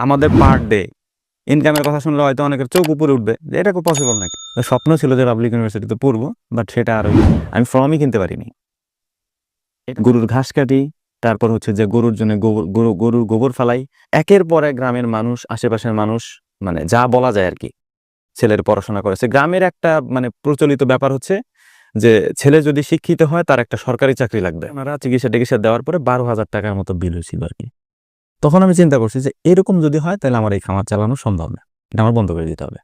আমাদের per day ইনকামের কথা শুনলে হয়তো অনেকের চোখ উপরে উঠবে যে এটা খুব পসিবল নাকি। স্বপ্ন ছিল যে পাবলিক ইউনিভার্সিটিতে পড়বো, বাট সেটা আর আমি ফর্মই কিনতে পারিনি। গরুর ঘাস কাটি, তারপর হচ্ছে যে গরুর জন্য গরুর গোবর ফালাই। একের পর এক গ্রামের মানুষ, আশেপাশের মানুষ, মানে যা বলা যায় আর কি, ছেলের পড়াশোনা করেছে। গ্রামের একটা মানে প্রচলিত ব্যাপার হচ্ছে যে ছেলে যদি শিক্ষিত হয় তার একটা সরকারি চাকরি লাগবে। ওনারা চিকিৎসা দেওয়ার পরে 12,000 টাকার মতো বিল হয়েছিল আর কি। তখন আমি চিন্তা করছি যে এরকম যদি হয় তাহলে আমার এই খামার চালানো সম্ভব না, এটা আমার বন্ধ করে দিতে হবে।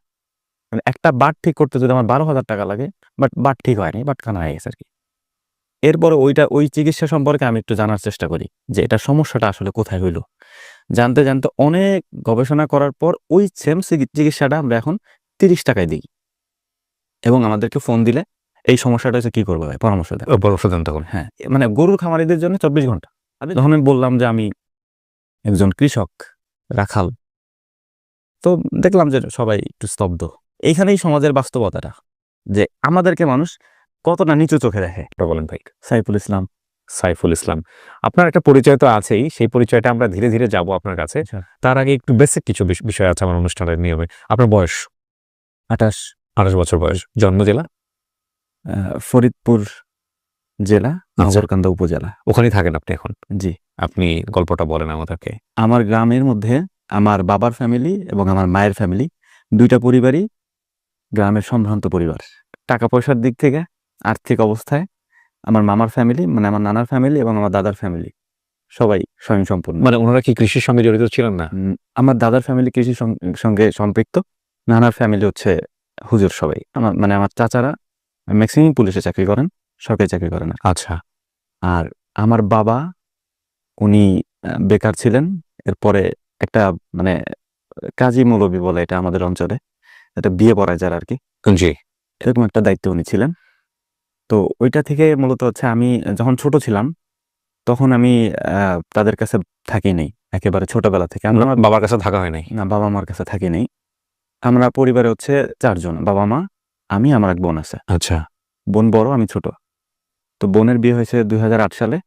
মানে একটা বাট ঠিক করতে যদি আমার 12,000 টাকা লাগে, বাট বাট ঠিক হয়নি, বাট খানা হয়ে গেছে আর কি। এরপরে ওই চিকিৎসা সম্পর্কে আমি একটু জানার চেষ্টা করি যে এটা সমস্যাটা আসলে কোথায় হইলো। জানতে জানতে অনেক গবেষণা করার পর ওই সেম চিকিৎসাটা আমরা এখন 30 টাকায় দিই, এবং আমাদেরকে ফোন দিলে এই সমস্যাটা হচ্ছে কি করবো ভাই পরামর্শ দেন। পরামর্শ দেন তখন। হ্যাঁ, মানে গরুর খামারিদের জন্য 24 ঘন্টা। যখন আমি বললাম যে আমি একজন কৃষক, রাখাল, তো দেখলাম যে সবাই একটু স্তব্ধ। এইখানেই সমাজের বাস্তবতাটা, যে আমাদেরকে মানুষ কতটা নিচু চোখে দেখে। বলেন ভাই। সাইফুল ইসলাম। সাইফুল ইসলাম, আপনার একটা পরিচয় তো আছেই, সেই পরিচয়টা আমরা ধীরে ধীরে যাব আপনার কাছে। তার আগে একটু বেসিক কিছু বিষয় আছে আমার অনুষ্ঠানের নিয়মে। আপনার বয়স? 28। 28 বছর বয়স। জন্ম জেলা? ফরিদপুর জেলা, আচ্ছা। নগরকান্দা উপজেলা। ওখানেই থাকেন আপনি এখন? জি। আপনি গল্পটা বলেন আমাদেরকে। আমার গ্রামের মধ্যে আমার বাবার ফ্যামিলি এবং আমার মায়ের ফ্যামিলি, দুইটা পরিবারই গ্রামের সম্ভ্রান্ত পরিবার। টাকা পয়সার দিক থেকে, আর্থিক অবস্থায় আমার মামার ফ্যামিলি, মানে আমার নানার ফ্যামিলি এবং আমার দাদার ফ্যামিলি সবাই স্বয়ংসম্পূর্ণ। মানে ওনারা কি কৃষির সঙ্গে জড়িত ছিলেন না? আমার দাদার ফ্যামিলি কৃষির সঙ্গে সম্পৃক্ত, নানার ফ্যামিলি হচ্ছে হুজুর সবাই। আমার চাচারা ম্যাক্সিমাম পুলিশে চাকরি করেন, সরকারি চাকরি করেন না। আচ্ছা। আর আমার বাবা, উনি বেকার ছিলেন। এরপরে একটা মানে কাজী মৌলবী বলে এটা আমাদের অঞ্চলে, এটা বিয়ে পড়ায় যারা আর কি, জি। এরকম একটা দায়িত্ব উনি ছিলেন। তো ওইটা থেকে মূলত হচ্ছে আমি যখন ছোট ছিলাম তখন আমি তাদের কাছে থাকি নাই একেবারে ছোটবেলা থেকে। আমার বাবার কাছে থাকা হয় নাই? না, বাবা মার কাছে থাকি নাই। আমরা পরিবারে হচ্ছে 4 জন, বাবা মা, আমি, আমার এক বোন আছে। আচ্ছা। বোন বড়, আমি ছোট। তো বোনের বিয়ে হয়েছে 2008 সালে,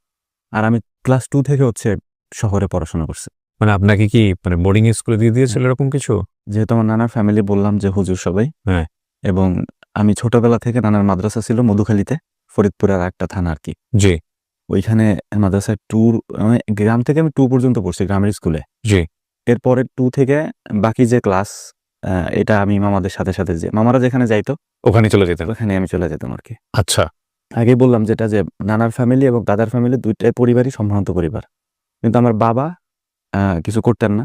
আর আমি ক্লাস 2 থেকে হচ্ছে শহরে পড়াশোনা করছি। মানে আপনাকে কি মানে বোর্ডিং স্কুলে দিয়ে দিয়েছিল এরকম কিছু? যেহেতু আমার নানার ফ্যামিলি বললাম যে হুজুর সবাই, হ্যাঁ। এবং আমি ছোটবেলা থেকে নানার মাদ্রাসা ছিল মধুখালীতে, ফরিদপুরের একটা থানা আর কি। জি। ওইখানে মাদ্রাসায় ট্যুর, মানে গ্রাম থেকে আমি 2 পর্যন্ত পড়ছি গ্রামের স্কুলে। জি। এরপরে 2 থেকে বাকি যে ক্লাস, এটা আমি মামাদের সাথে সাথে, যে মামারা যেখানে যাইতো ওখানে চলে যেতেন? ওখানে আমি চলে যেতাম আর কি। আচ্ছা। আগে বললাম যেটা, যে নানার ফ্যামিলি এবং দাদার ফ্যামিলি দুইটাই পরিবারই সম্ভ্রান্ত পরিবার, কিন্তু আমার বাবা কিছু করতেন না,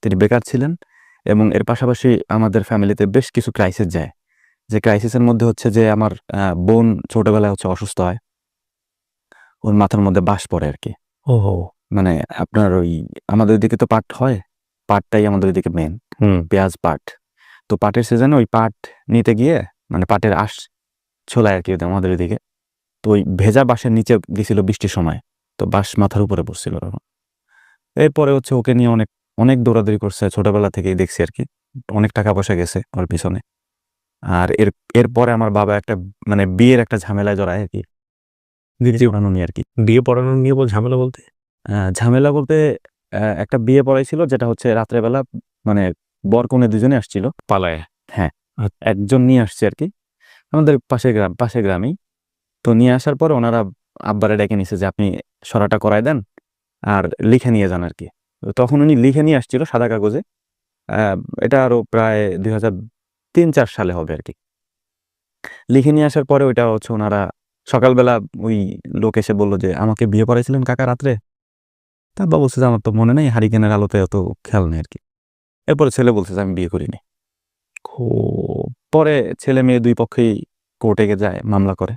তিনি বেকার ছিলেন। এবং এর পাশাপাশি আমাদের ফ্যামিলিতে বেশ কিছু ক্রাইসিস যায়, যে ক্রাইসিসের মধ্যে হচ্ছে যে আমার বোন ছোটবেলায় হচ্ছে অসুস্থ হয়, ওর মাথার মধ্যে বাস পড়ে আর কি। ওহো! মানে আপনার ওই আমাদের ওইদিকে তো পাট হয়, পাটটাই আমাদের ওইদিকে মেন, পেঁয়াজ পাট। তো পাটের সিজনে ওই পাট নিতে গিয়ে, মানে পাটের আঁশ ছোলায় আর কি আমাদের ওইদিকে, তো ওই ভেজা বাঁশের নিচে গেছিল বৃষ্টির সময়, তো বাঁশ মাথার উপরে পড়ছিল তখন। এরপরে হচ্ছে ওকে নিয়ে অনেক অনেক দৌড়াদৌড়ি করছে, ছোটবেলা থেকেই দেখছি আর কি, অনেক টাকা পয়সা গেছে ওর পিছনে। আর এরপরে আমার বাবা একটা মানে বিয়ের একটা ঝামেলায় জড়ায় আর কি, বিয়ে পড়ানো নিয়ে আর কি। বিয়ে পড়ানো নিয়ে ঝামেলা বলতে? ঝামেলা বলতে একটা বিয়ে পড়াইছিল, যেটা হচ্ছে রাত্রেবেলা, মানে বর কনে দুজনে আসছিল পালায়? হ্যাঁ, একজন নিয়ে আসছে আর কি, আমাদের পাশের গ্রামেই। তো নিয়ে আসার পরে ওনারা আব্বারে ডেকে নিছে যে আপনি সরাটা করায় দেন আর লিখে নিয়ে যান আর কি। তো তখন উনি লিখে নিয়ে আসছিল সাদা কাগজে। এটা আরো প্রায় 2003-4 সালে হবে আর কি। লিখে নিয়ে আসার পরে ওইটা হচ্ছে ওনারা সকালবেলা ওই লোক এসে বলল যে আমাকে বিয়ে পড়াইছিলেন কাকা রাত্রে। তা আব্বা বলছে যে আমার তো মনে নেই, হারিকেনের আলোতে অত খেয়াল নেই আর কি। এরপরে ছেলে বলছে যে আমি বিয়ে করিনি। পরে ছেলে মেয়ে দুই পক্ষেই কোর্টে যায়, মামলা করে।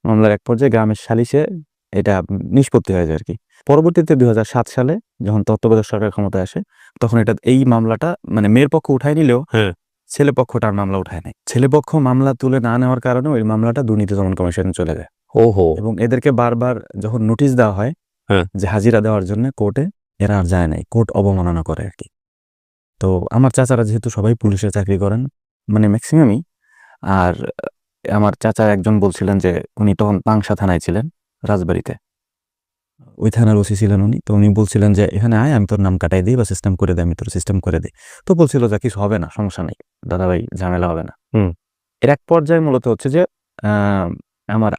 মামলার এক পর্যায়ে গ্রামের সালিশে এটা নিষ্পত্তি হয়ে যায় আর কি। পরবর্তীতে 2007 সালে যখন তত্ত্বাবধায়ক সরকার ক্ষমতায় আসে, তখন এই মামলাটা মানে মেয়ের পক্ষ উঠায় নিলেও ছেলে পক্ষটার মামলা উঠায় নেয়। ছেলে পক্ষ মামলা তুলে না নেওয়ার কারণে ওই মামলাটা দুর্নীতি দমন কমিশনে চলে যায়। ওহো! এবং এদেরকে বারবার যখন নোটিশ দেওয়া হয় যে হাজিরা দেওয়ার জন্য কোর্টে, এরা আর যায় নাই, কোর্ট অবমাননা করে আর কি। তো আমার চাচারা যেহেতু সবাই পুলিশে চাকরি করেন, মানে ম্যাক্সিমামই, আর আমার চাচা একজন বলছিলেন যে উনি তখন পাংশা থানায় ছিলেন, রাজবাড়িতে। ওই থানার ওসি ছিলেন উনি, তো উনি বলছিলেন যে এখানে আয়, আমি তোর নাম কাটাই দিই বা সিস্টেম করে দিই, আমি তোর সিস্টেম করে দিই। তো বলছিল যে কিছু হবে না, সমস্যা নেই দাদা ভাই, ঝামেলা হবে না। হুম। এর এক পর্যায়ে মূলত হচ্ছে যে আমার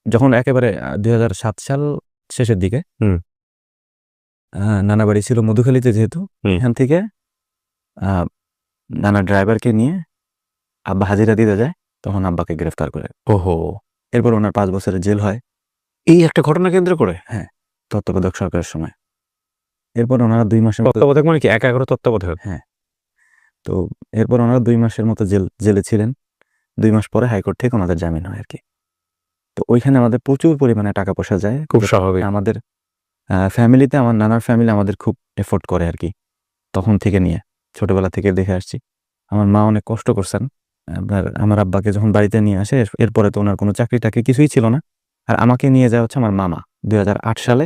যখন একেবারে 2007 সাল শেষের দিকে হুম। নানা বাড়ি ছিল মধুখালীতে, যেহেতু এখান থেকে নানা ড্রাইভারকে নিয়ে আব্বা হাজিরা দিতে যায়, তখন আব্বাকে গ্রেফতার করে। ওহো, এরপর ওনার 5 বছরের জেল হয়। এই একটা ঘটনা কেন্দ্র করে? হ্যাঁ, তত্ত্বাবধায়ক সরকারের সময়। এরপর ওনারা 2 মাসের মতো, তত্ত্বাবধায়ক মানে কি 11 তত্ত্বাবধায়ক? হ্যাঁ, তো এরপর ওনারা 2 মাসের মতো জেলে ছিলেন। 2 মাস পরে হাইকোর্ট থেকে ওনাদের জামিন হয় আর কি। তো ওইখানে আমাদের প্রচুর পরিমাণে টাকা পয়সা যায়। খুব স্বাভাবিক। আমাদের ফ্যামিলিতে আমার নানার ফ্যামিলি আমাদের খুব এফোর্ট করে আর কি, তখন থেকে নিয়ে ছোটবেলা থেকে দেখে আসছি। আমার মা অনেক কষ্ট করছেন। আমার আব্বাকে যখন বাড়িতে নিয়ে আসে, এরপরে তো ওনার কোনো চাকরি টাকরি কিছুই ছিল না। আর আমাকে নিয়ে যায় হচ্ছে আমার মামা 2008 সালে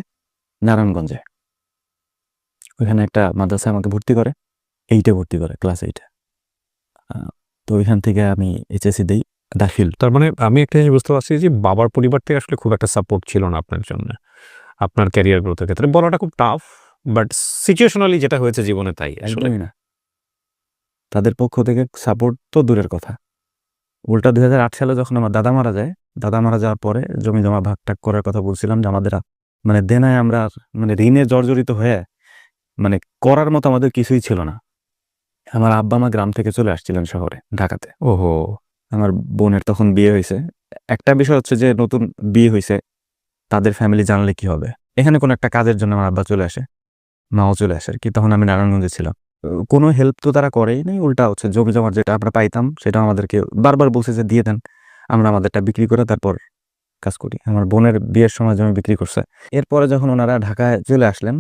নারায়ণগঞ্জে। ওইখানে একটা মাদ্রাসায় আমাকে ভর্তি করে, 8-এ ভর্তি করে, ক্লাস 8-এ। তো ওইখান থেকে আমি এইচএসসি দেই, দাখিল। তার মানে আমি একটা জিনিস বুঝতে পারছি যে বাবার পরিবার থেকে আসলে খুব একটা সাপোর্ট ছিল না আপনার জন্য, আপনার ক্যারিয়ার গ্রোথের ক্ষেত্রে। বলাটা খুব টাফ, বাট সিচুয়েশনালি যেটা হয়েছে জীবনে তাই আসলে। একদমই না, তাদের পক্ষ থেকে সাপোর্ট তো দূরের কথা। উল্টা 2008 সালে যখন আমার দাদা মারা যায়, দাদা মারা যাওয়ার পরে জমি জমা ভাগটাগ করার কথা বলছিলাম, যে আমাদের মানে দেনায় আমরা মানে ঋণে জর্জরিত হয়ে মানে করার মতো আমাদের কিছুই ছিল না। আমার আব্বা মা গ্রাম থেকে চলে আসছিলেন শহরে, ঢাকাতে। ওহো, আমার বোনের তখন বিয়ে হয়েছে। একটা বিষয় হচ্ছে যে নতুন বিয়ে হয়েছে, তাদের ফ্যামিলি জানলে কি হবে। এখানে কোনো একটা কাজের জন্য আমার আব্বা চলে আসে, মাও চলে আসে আর কি। তখন আমি নারায়ণগঞ্জে ছিলাম। কোনো হেল্প তো তারা করেই নাই, উল্টা হচ্ছে জমি জমার যেটা আমরা পাইতাম সেটা আমাদেরকে বারবার বলছে যে দিয়ে দেন, আমরা আমাদেরটা বিক্রি করে তারপর কাজ করি। আমার বোনের বিয়ের সময় জমি বিক্রি করছে। এরপরে যখন ওনারা ঢাকায় চলে আসলেন,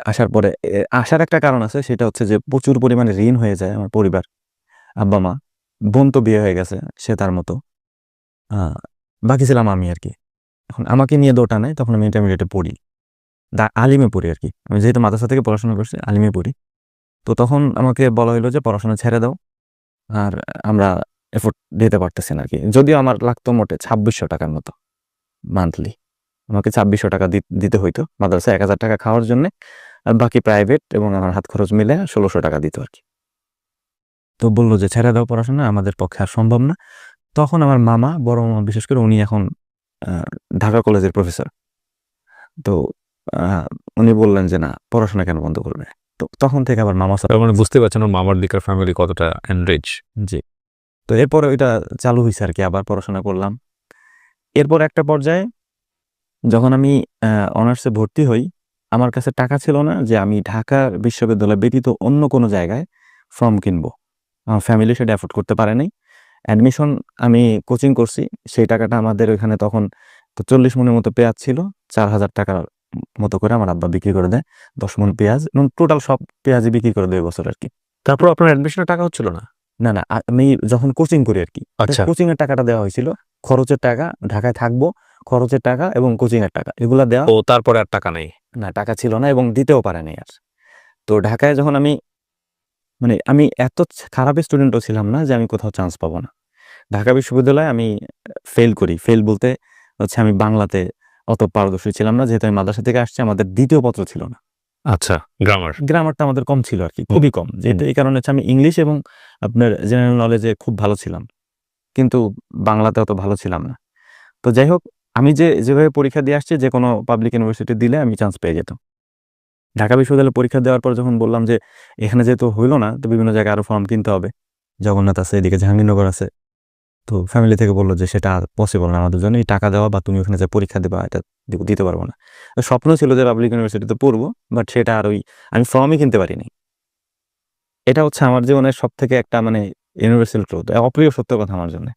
আসার পরে আসার একটা কারণ আছে, সেটা হচ্ছে যে প্রচুর পরিমাণে ঋণ হয়ে যায় আমার পরিবার, আব্বা মা। বোন তো বিয়ে হয়ে গেছে, সে তার মতো। বাকি ছিলাম আমি আর কি। এখন আমাকে নিয়ে দোটা নেই, তখন আমি ইন্টারমিডিয়েটে পড়ি, আলিমে পড়ি আর কি। আমি যেহেতু মাদ্রাসা থেকে পড়াশোনা করছি, আলিমে পড়ি। তো তখন আমাকে বলা হলো যে পড়াশোনা ছেড়ে দাও, আর আমরা এফোর্ট দিতে পারতেছি না আর কি। যদিও আমার লাগতো মোটে 2600 টাকার মতো মান্থলি। আমাকে 2600 টাকা দিতে হইতো মাদ্রাসায় 1000 টাকা খাওয়ার জন্য, আর বাকি প্রাইভেট এবং আমার হাত খরচ মিলে 1600 টাকা দিত আর কি। তো বললো যে ছেড়ে দাও পড়াশোনা, আমাদের পক্ষে আর সম্ভব না। তখন আমার মামা, বড় মামা বিশেষ করে, উনি এখন ঢাকা কলেজের প্রফেসর। তো উনি বললেন যে না, পড়াশোনা কেন বন্ধ করবে। তো তখন থেকে আবার মামা তার মানে বুঝতে পারছেন ওর মামার দিকের ফ্যামিলি কতটা এনরিচ। জি। তো এরপরে ওইটা চালু হয়েছে আর কি, আবার পড়াশোনা করলাম। এরপর একটা পর্যায়ে যখন আমি অনার্সে ভর্তি হই, আমার কাছে টাকা ছিল না যে আমি ঢাকা বিশ্ববিদ্যালয় ব্যতীত অন্য কোনো জায়গায় ফর্ম কিনবো। আমার ফ্যামিলি সেটা অ্যাফোর্ড করতে পারে নাই। অ্যাডমিশন আমি কোচিং করছি, সেই টাকাটা আমাদের ওইখানে তখন তো 40 মনের মতো পেঁয়াজ ছিল, 4000 টাকার মতো করে আমার আব্বা বিক্রি করে দেয় 10 মন পেঁয়াজ, এবং টোটাল সব পেঁয়াজই বিক্রি করে দেয় বছর আর কি। তারপর আপনার অ্যাডমিশনের টাকা হচ্ছিল না? না না, আমি যখন কোচিং করি আর কি, আচ্ছা। কোচিং এর টাকাটা দেওয়া হয়েছিল, খরচের টাকা, ঢাকায় থাকবো, খরচের টাকা এবং কোচিং এর টাকা, এগুলা দেওয়া। ও, তারপরে আর টাকা নেই? না, টাকা ছিল না এবং দিতেও পারে নাই আর। তো ঢাকায় যখন আমি মানে আমি এত খারাপ স্টুডেন্টও ছিলাম না যে আমি কোথাও চান্স পাবো না। ঢাকা বিশ্ববিদ্যালয়ে আমি ফেল করি। ফেল বলতে হচ্ছে আমি বাংলাতে অত পারদর্শী ছিলাম না, যেহেতু আমি মাদ্রাসা থেকে আসছি, আমাদের দ্বিতীয় পত্র ছিল না। আচ্ছা, গ্রামার। গ্রামারটা আমাদের কম ছিল আর কি, খুবই কম। যেহেতু এই কারণে হচ্ছে আমি ইংলিশ এবং আপনার জেনারেল নলেজে খুব ভালো ছিলাম, কিন্তু বাংলাতে অত ভালো ছিলাম না। তো যাই হোক, আমি যেভাবে পরীক্ষা দিয়ে আসছি, যে কোনো পাবলিক ইউনিভার্সিটি দিলে আমি চান্স পেয়ে যেতাম। ঢাকা বিশ্ববিদ্যালয়ে পরীক্ষা দেওয়ার পর যখন বললাম যে এখানে যেহেতু হইলো না, তো বিভিন্ন জায়গায় আরো ফর্ম কিনতে হবে, জগন্নাথ আছে, এদিকে জাহাঙ্গীরনগর আছে। তো ফ্যামিলি থেকে বললো যে সেটা পসিবল না আমাদের জন্য, এই টাকা দেওয়া বা তুমি ওখানে যে পরীক্ষা দেবা, এটা দিতে পারবো না। স্বপ্ন ছিল যে পাবলিক ইউনিভার্সিটিতে পড়বো, বাট সেটা আর আমি ফর্মই কিনতে পারিনি। এটা হচ্ছে আমার জীবনের সব থেকে একটা মানে ইউনিভার্সাল ট্রুথ, অপ্রিয় সত্য কথা আমার জন্য,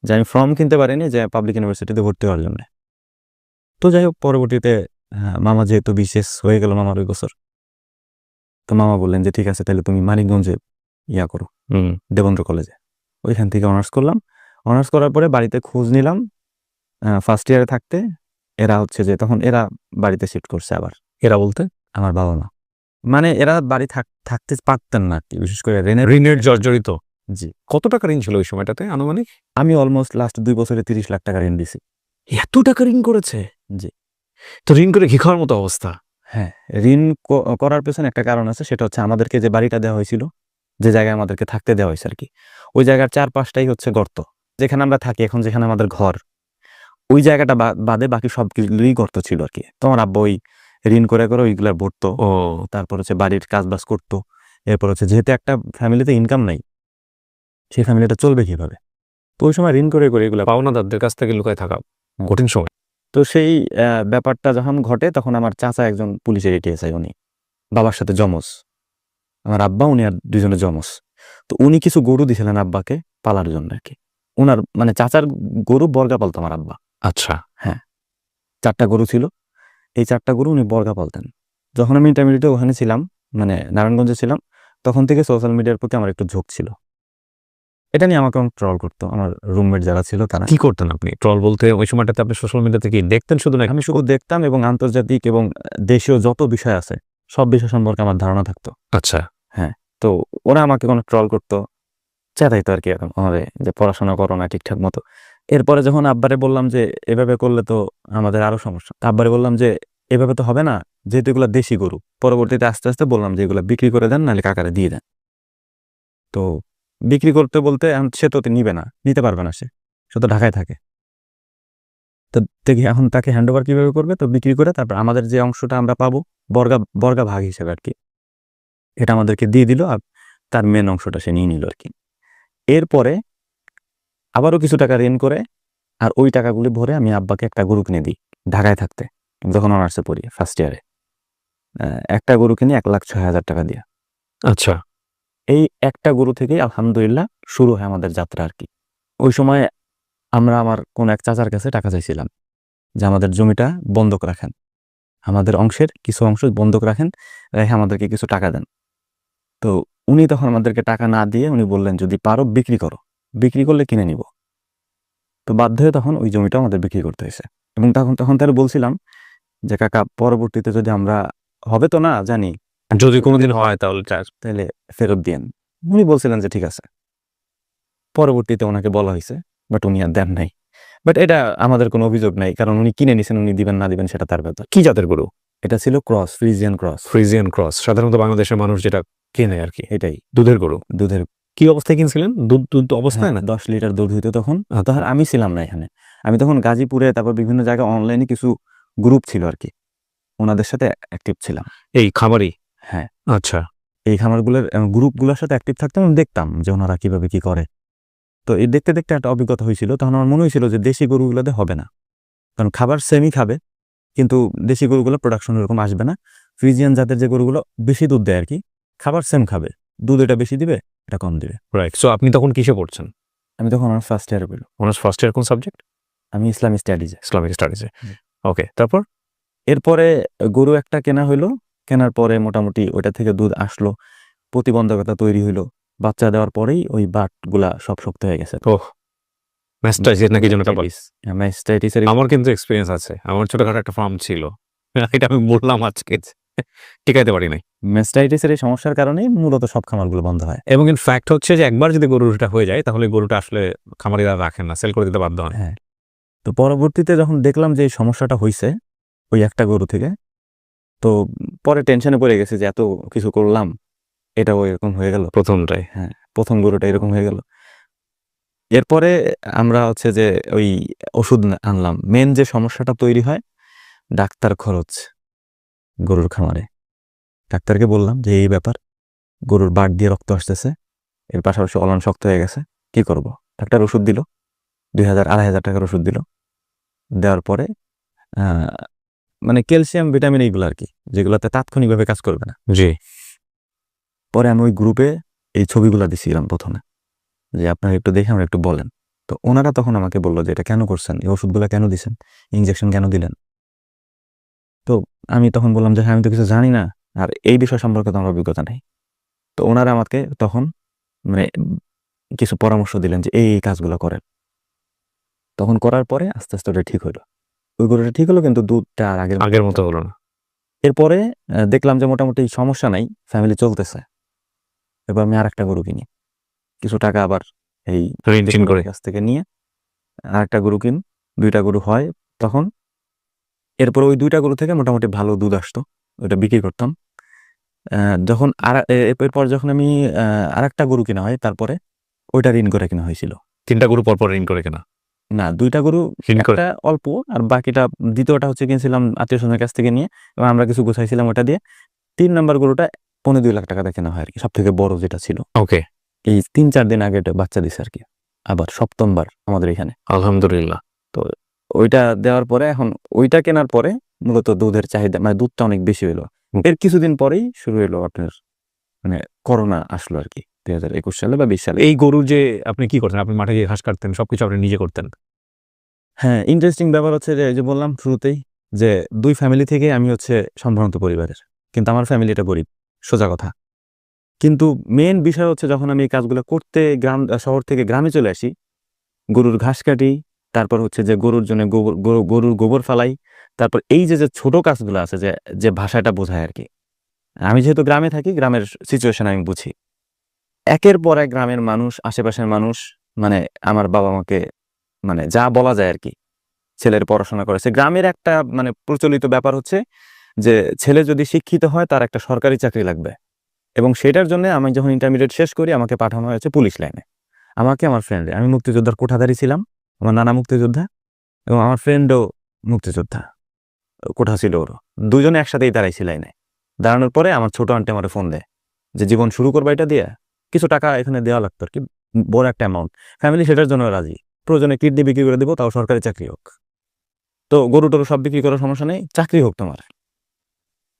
যে আমি ফর্ম কিনতে পারিনি যে পাবলিক ইউনিভার্সিটিতে ভর্তি হওয়ার জন্য। তো যাই হোক, পরবর্তীতে মামা যেহেতু বিশেষ হয়ে গেল মামার ওই বছর, তো মামা বললেন যে ঠিক আছে, তাহলে তুমি মানিকগঞ্জে করো, দেবেন্দ্র কলেজে। ওইখান থেকে অনার্স করলাম। অনার্স করার পরে বাড়িতে খোঁজ নিলাম ফার্স্ট ইয়ারে থাকতে। এরা হচ্ছে যে তখন এরা বাড়িতে শিফট করছে আবার। এরা বলতে? আমার বাবা মা। মানে এরা বাড়ি থাকতে পারতেন না আর কি, বিশেষ করে ঋণের জর্জরিত। জি। কত টাকা ঋণ ছিল ওই সময়টাতে আনুমানিক? আমি অলমোস্ট লাস্ট 2 বছরে 30 লাখ টাকা ঋণ দিছি। এত টাকা ঋণ করেছে? জি। তো ঋণ করে ঘি খাওয়ার মতো অবস্থা। হ্যাঁ, ঋণ করার পেছনে একটা কারণ আছে, সেটা হচ্ছে আমাদেরকে যে বাড়িটা দেওয়া হয়েছিল, যে জায়গায় আমাদেরকে থাকতে দেওয়া হয়েছে আর কি, ওই জায়গার চারপাশটাই হচ্ছে গর্ত। যেখানে আমরা থাকি এখন, যেখানে আমাদের ঘর, ওই জায়গাটা বাদে বাকি সবগুলোই গর্ত ছিল আর কি। তোমার আব্বা ওই ঋণ করে করে ওইগুলা ভরতো, ও তারপর হচ্ছে বাড়ির কাজ বাজ করতো। এরপর হচ্ছে যেহেতু একটা ফ্যামিলিতে ইনকাম নাই, সেই ফ্যামিলিটা চলবে কিভাবে? তো ওই সময় ঋণ করে করে এগুলা। পাওনাদারদের কাছ থেকে লুকায় থাকা কঠিন সময়। তো সেই ব্যাপারটা যখন ঘটে, তখন আমার চাচা একজন পুলিশের এটিএসআই, উনি বাবার সাথে জমজ, আমার আব্বা উনি আর দুজনে জমজ। তো উনি কিছু গরু দিছিলেন আব্বাকে পালার জন্য আর কি। উনার মানে চাচার গরু বর্গা পালতো আমার আব্বা। আচ্ছা, 4টা গরু ছিল, এই 4টা গরু উনি বর্গা পালতেন। যখন আমি ইন্টারমিডিয়েটে ওখানে ছিলাম, মানে নারায়ণগঞ্জে ছিলাম, তখন থেকে সোশ্যাল মিডিয়ার প্রতি আমার একটু ঝোঁক ছিল। এটা নিয়ে আমাকে অনেক ট্রল করতো আমার রুমমেট যারা ছিল তারা। কি করতেন আপনি? ট্রল বলতে ওই সময়টাতে আপনি সোশ্যাল মিডিয়াতে কি দেখতেন শুধু নাকি? আমি শুধু দেখতাম, এবং আন্তর্জাতিক এবং দেশীয় যত বিষয় আছে সব বিষয় সম্পর্কে আমার ধারণা থাকতো। আচ্ছা, তো ওরা আমাকে কোনো ট্রল করতো, চেতাইতো আর কি, এখন আমাদের যে পড়াশোনা করো না ঠিকঠাক মতো। এরপরে যখন আব্বারে বললাম যে এভাবে করলে তো আমাদের আরো সমস্যা, আব্বারে বললাম যে এভাবে তো হবে না, যেহেতু এগুলো দেশি গরু। পরবর্তীতে আস্তে আস্তে বললাম যে এগুলো বিক্রি করে দেন, নাহলে কাকারে দিয়ে দেন। তো বিক্রি করতে বলতে এখন সে তো নিবে না, নিতে পারবে না, সে তো ঢাকায় থাকে। তো দেখি এখন তাকে হ্যান্ড ওভার কিভাবে করবে, তো বিক্রি করে তারপর আমাদের যে অংশটা আমরা পাবো বর্গা বর্গা ভাগ হিসেবে আর কি, এটা আমাদেরকে দিয়ে দিল, আর তার মেন অংশটা সে নিয়ে নিল আর কি। এরপরে আবারও কিছু টাকা ঋণ করে, আর ওই টাকাগুলি ভরে আমি আব্বাকে একটা গরু কিনে দিই ঢাকায় থাকতে, যখন অনার্সে পড়ি ফার্স্ট ইয়ারে। একটা গরু কিনে 1,06,000 টাকা দিয়ে। আচ্ছা। এই একটা গরু থেকেই আলহামদুলিল্লাহ শুরু হয় আমাদের যাত্রা আর কি। ওই সময় আমরা আমার কোন এক চাচার কাছে টাকা চাইছিলাম যে আমাদের জমিটা বন্ধক রাখেন, আমাদের অংশের কিছু অংশ বন্ধক রাখেন, রেখে আমাদেরকে কিছু টাকা দেন। তো উনি তখন আমাদেরকে টাকা না দিয়ে উনি বললেন, যদি পারো বিক্রি করো, বিক্রি করলে কিনে নিব। তো বাধ্য হয়ে তখন ওই জমিটা আমাদের বিক্রি করতে হয়েছে। এবং তখন তখন তারা বলছিলাম যে কাকা, পরবর্তীতে যদি আমরা, হবে তো না জানি, যদি কোনোদিন হয় তাহলে তাহলে ফেরত দিয়েন। উনি বলছিলেন যে ঠিক আছে। পরবর্তীতে ওনাকে বলা হয়েছে, বাট উনি আর দেন নাই। বাট এটা আমাদের কোনো অভিযোগ নাই, কারণ উনি কিনে নিছেন, উনি দিবেন না দিবেন সেটা তার ব্যাপার। কি জাতের গরু? এটা ছিল cross, Friesian cross. Friesian cross, সাধারণত বাংলাদেশের মানুষ যেটা কেনে আর কি। এটাই দুধের গরু। দুধের। কি অবস্থায় কিনছিলেন? দুধ দুধ অবস্থায় না? 10 লিটার দুধ হইতো তখন। তখন আমি ছিলাম না এখানে, আমি তখন গাজীপুরে, তারপর বিভিন্ন জায়গায় অনলাইনে কিছু গ্রুপ ছিল আর কি, ওনাদের সাথে অ্যাক্টিভ ছিলাম। এই খামারি? হ্যাঁ, আচ্ছা। এই খামারগুলোর গ্রুপগুলোর সাথে অ্যাক্টিভ থাকতাম, আমি দেখতাম যে ওনারা কিভাবে কি করে। তো এই দেখতে দেখতে একটা অভিজ্ঞতা হয়েছিল। তখন আমার মনে হয়েছিল যে দেশি গরুগুলোতে হবে না, কারণ খাবার সেমই খাবে, কিন্তু দেশি গরুগুলো প্রোডাকশন এরকম আসবে না। ফ্রিজিয়ান জাতের যে গরুগুলো বেশি দুধ দেয় আর কি, খাবার সেম খাবে, দুধ এটা বেশি দিবে, এটা কম দিবে। রাইট। সো আপনি তখন কিসে পড়ছেন? আমি তখন আমার ফার্স্ট ইয়ারে পড়ি। অনার্স ফার্স্ট ইয়ার কোন সাবজেক্ট? আমি ইসলামিক স্টাডিজে। ইসলামিক স্টাডিজে। ওকে, তারপর? এরপরে গরু একটা কেনা হইলো, কেনার পরে মোটামুটি ওইটা থেকে দুধ আসলো, প্রতিবন্ধকতা তৈরি হইলো। বাচ্চা দেওয়ার পরেই ওই বাটগুলা সব শক্ত হয়ে গেছে। ওহ, ম্যাস্টাইটিস নাকি যেন এটা বলে। ম্যাস্টাইটিসের আমার কিন্তু এক্সপেরিয়েন্স আছে। আমার ছোটখাটো একটা ফার্ম ছিল। এটা আমি বললাম আজকে, টিকাইতে পারি নাই। ম্যাস্টাইটিসের এই সমস্যার কারণেই মূলত সব খামারগুলো বন্ধ হয়। এবং ইন ফ্যাক্ট হচ্ছে যে একবার যদি গরুটা হয়ে যায় তাহলে গরুটা আসলে খামারিরা রাখেন না, সেল করে দিতে বাধ্য হয়। হ্যাঁ, তো পরবর্তীতে যখন দেখলাম যে এই সমস্যাটা হইছে ওই একটা গরু থেকে, তো পরে টেনশনে পড়ে গেছে যে এত কিছু করলাম, এটাও এরকম হয়ে গেল। প্রথমটাই। হ্যাঁ, প্রথম গরুটা এরকম হয়ে গেল। এরপরে আমরা হচ্ছে যে ওই ওষুধ আনলাম। মেন যে সমস্যাটা তৈরি হয়, ডাক্তার খরচ। গরুর খামারে ডাক্তারকে বললাম যে এই ব্যাপার, গরুর বাট দিয়ে রক্ত আসতেছে, এর পাশাপাশি অলন শক্ত হয়ে গেছে, কি করব? ডাক্তার ওষুধ দিল, 2,000-2,500 টাকার ওষুধ দিল। দেওয়ার পরে মানে ক্যালসিয়াম ভিটামিন এইগুলো আর কি, যেগুলোতে তাৎক্ষণিকভাবে কাজ করবে না। জি। পরে আমি ওই গ্রুপে এই ছবিগুলো দিছিলাম প্রথমে, যে আপনারা একটু দেখে আমরা একটু বলেন। তো ওনারা তখন আমাকে বললো যে এটা কেন করছেন, এই ওষুধগুলো কেন দিছেন, ইনজেকশন কেন দিলেন। তো আমি তখন বললাম যে হ্যাঁ, আমি তো কিছু জানি না, আর এই বিষয় সম্পর্কে তো আমার অভিজ্ঞতা নেই। তো ওনারা আমাকে তখন মানে কিছু পরামর্শ দিলেন যে এই কাজগুলো করেন। তখন করার পরে আস্তে আস্তে ওটা ঠিক হলো, ওই গরুটা ঠিক হলো, কিন্তু দুধটা আর আগের মতো হলো না। এরপরে দেখলাম যে মোটামুটি সমস্যা নাই, ফ্যামিলি চলতেছে। এবার আমি আরেকটা গরু কিনি, কিছু টাকা আবার এই ঋণ করে। কাছ থেকে নিয়ে আরেকটা গরু কিন, 2টা গরু হয় তখন। এরপর ওই 2টা গরু থেকে মোটামুটি ভালো দুধ আসতো, ওইটা বিক্রি করতাম। যখন এরপর যখন আমি আরেকটা গরু কিনা হয়, তারপরে ওইটা ঋণ করে কিনা হয়েছিল। 3টা গরু পরপর ঋণ করে কেনা? না, 2টা গরু, ঋণ করে? একটা অল্প আর বাকিটা, দ্বিতীয়টা হচ্ছে কিনছিলাম আত্মীয় স্বজনের কাছ থেকে নিয়ে, এবং আমরা কিছু গুছাইছিলাম ওটা দিয়ে। 3 নাম্বার গরুটা 2.5 লাখ টাকা দিয়ে কেনা হয় আর কি, সব থেকে বড় যেটা ছিল। ওকে, এই 3-4 দিন আগে এটা বাচ্চা দিছে আর কি, আবার 7ম বার আমাদের এখানে। আলহামদুলিল্লাহ। তো ওইটা দেওয়ার পরে, এখন ওইটা কেনার পরে মূলত দুধের চাহিদা, মানে দুধটা অনেক বেশি হলো। এর কিছুদিন পরেই শুরু হলো আপনার মানে করোনা আসলো আর কি, 2021 সালে বা 20 সালে। এই গরু যে আপনি কি করতেন? আপনি মাঠে গিয়ে ঘাস কাটতেন, সবকিছু আপনি নিজে করতেন? হ্যাঁ, ইন্টারেস্টিং ব্যাপার হচ্ছে যে, এই যে বললাম শুরুতেই যে 2 ফ্যামিলি থেকে আমি হচ্ছে সম্ভ্রান্ত পরিবারের, কিন্তু আমার ফ্যামিলিটা গরিব, সোজা কথা। কিন্তু মেন বিষয় হচ্ছে, যখন আমি এই কাজগুলো করতে শহর থেকে গ্রামে চলে আসি, গরুর ঘাস কাটি, তারপর হচ্ছে যে গরুর জন্য গরুর গোবর ফালাই, তারপর এই যে ছোট কাজগুলো আছে, যে যে ভাষাটা বোঝায় আর কি। আমি যেহেতু গ্রামে থাকি, গ্রামের সিচুয়েশন আমি বুঝি। একের পর এক গ্রামের মানুষ, আশেপাশের মানুষ, মানে আমার বাবা মাকে মানে যা বলা যায় আর কি, ছেলের পড়াশোনা করেছে। গ্রামের একটা মানে প্রচলিত ব্যাপার হচ্ছে যে, ছেলে যদি শিক্ষিত হয় তার একটা সরকারি চাকরি লাগবে, এবং সেটার জন্য আমি যখন ইন্টারমিডিয়েট শেষ করি, আমাকে পাঠানো হয়েছে পুলিশ লাইনে। আমাকে, আমার ফ্রেন্ডে, আমি মুক্তিযোদ্ধার কোঠাধারী ছিলাম, আমার নানা মুক্তিযোদ্ধা, এবং আমার ফ্রেন্ডও মুক্তিযোদ্ধা, কোঠা ছিল ওরও। দুজনে একসাথেই দাঁড়াইছি লাইনে। দাঁড়ানোর পরে আমার ছোট আন্টি আমার ফোন দেয় যে, জীবন শুরু করবা এটা দিয়ে। কিছু টাকা এখানে দেওয়া লাগতো আর কি, বড় একটা অ্যামাউন্ট। ফ্যামিলি সেটার জন্য রাজি, প্রয়োজনে কিডনি বিক্রি করে দেবো, তাও সরকারি চাকরি হোক। তো গরু টরু সব বিক্রি করার সমস্যা নেই, চাকরি হোক তোমার।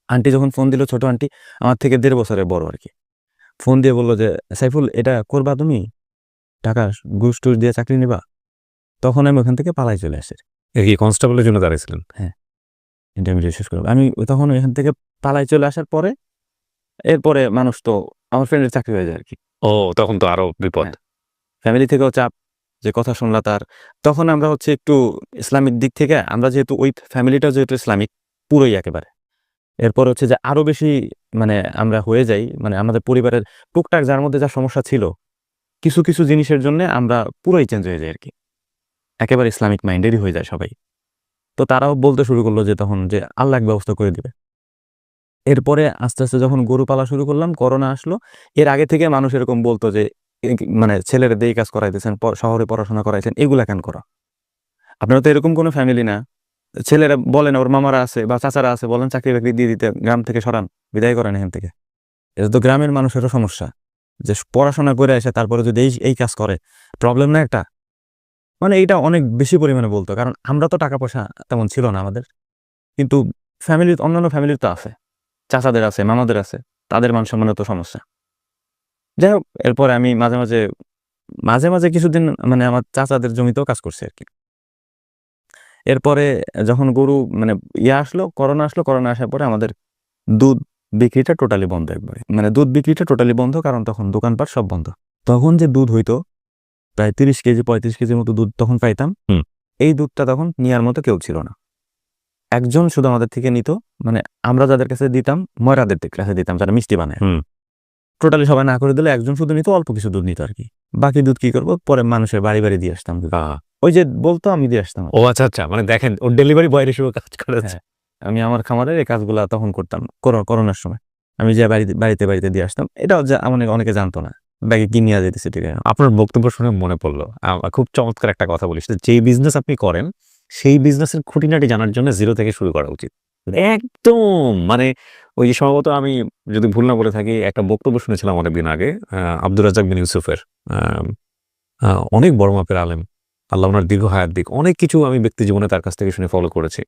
আন্টি যখন ফোন দিল, ছোট আন্টি, আমার থেকে 1.5 বছরের বড় আর কি, ফোন দিয়ে বললো যে, সাইফুল, এটা করবা তুমি, টাকা ঘুষ টুস দিয়ে চাকরি নিবা? তখন আমি ওখান থেকে পালাই চলে আসি। কি কনস্টেবলের জন্য দাঁড়িয়েছিলেন? হ্যাঁ, ইন্টারমিডিয়েট শেষ করবো আমি তখন এখান থেকে পালাই চলে আসার পরে, এরপরে মানুষ তো, আমার ফ্রেন্ডের চাকরি হয়ে যায় আর কি। ও, তখন তো আরো বিপদ। হ্যাঁ, ফ্যামিলি থেকেও চাপ, যে কথা শুনলা তার। তখন আমরা হচ্ছে একটু ইসলামিক দিক থেকে, আমরা যেহেতু ওই ফ্যামিলিটা যেহেতু ইসলামিক পুরোই একেবারে, এরপর হচ্ছে যে আরো বেশি মানে আমরা হয়ে যাই, মানে আমাদের পরিবারের টুকটাক যার মধ্যে যা সমস্যা ছিল, কিছু কিছু জিনিসের জন্য আমরা পুরোই চেঞ্জ হয়ে যাই আর কি, একেবারে ইসলামিক মাইন্ডেরই হয়ে যায় সবাই। তো তারাও বলতে শুরু করলো যে তখন যে আল্লাহ এক ব্যবস্থা করে দিবে। এরপরে আস্তে আস্তে যখন গরু পালা শুরু করলাম, করোনা আসলো। এর আগে থেকে মানুষ এরকম বলতো যে, মানে ছেলেরা দিয়ে কাজ করাইতেছেন, শহরে পড়াশোনা করাইছেন, এগুলা কেন করা? আপনারা তো এরকম কোনো ফ্যামিলি না। ছেলেরা বলেন, ওর মামারা আছে বা চাচারা আছে, বলেন চাকরি বাকরি দিয়ে দিতে, গ্রাম থেকে সরান, বিদায় করেন এখান থেকে। এটা তো গ্রামের মানুষেরও সমস্যা, যে পড়াশোনা করে এসে তারপরে যদি এই কাজ করে, প্রবলেম না একটা? মানে এইটা অনেক বেশি পরিমাণে বলতো, কারণ আমরা তো টাকা পয়সা তেমন ছিল না আমাদের, কিন্তু ফ্যামিলি, অন্যান্য ফ্যামিলির তো আছে, চাচাদের আছে, মামাদের আছে, তাদের মান সম্মানের তো সমস্যা। যাই হোক, এরপরে আমি মাঝে মাঝে মাঝে মাঝে কিছুদিন মানে আমার চাচাদের জমিতেও কাজ করছি আর কি। এরপরে যখন গরু মানে আসলো, করোনা আসলো, করোনা আসার পরে আমাদের দুধ বিক্রিটা টোটালি বন্ধ একবারে, মানে দুধ বিক্রিটা টোটালি বন্ধ, কারণ তখন দোকানপাট সব বন্ধ। তখন যে দুধ হইতো প্রায় 30 কেজি 35 কেজির মতো দুধ তখন পাইতাম। এই দুধটা তখন নেওয়ার মতো কেউ ছিল না, একজন শুধু আমাদের থেকে নিত, মানে আমরা যাদের কাছে দিতাম, ময়রাদের কাছে দিতাম, যারা মিষ্টি বানায়। টোটালি সবাই না করে দিলে একজন শুধু নিত, অল্প কিছু দুধ নিত আর কি। বাকি দুধ কি করবো, পরে মানুষের বাড়ি বাড়ি দিয়ে আসতাম। ওই যে বলতো, আমি দিয়ে আসতাম। ও আচ্ছা আচ্ছা, মানে দেখেন, ওর ডেলিভারি বয় হিসেবে কাজ করেছে। আমি আমার খামারের এই কাজগুলা তখন করতাম করোনার সময়, আমি যে বাড়িতে বাড়িতে দিয়ে আসতাম। এটাও অনেকে জানতো না, ব্যাগে কি নিয়ে যেতেছে। ঠিক আছে, আপনার বক্তব্য শুনে মনে পড়লো, খুব চমৎকার একটা কথা বলিস, যে বিজনেস আপনি করেন সেই বিজনেসের খুঁটিনাটি জানার জন্য জিরো থেকে শুরু করা উচিত একদম। মানে ওই যে সম্ভবত, আমি যদি ভুল না বলে থাকি, একটা বক্তব্য শুনেছিলাম অনেকদিন আগে আব্দুর রাজ্জাক বিন ইউসুফের। অনেক বড় মাপের আলেম, আল্লাহ ওনার দীর্ঘ হায়াত দিক। অনেক কিছু আমি ব্যক্তি জীবনে তার কাছ থেকে শুনে ফলো করেছি।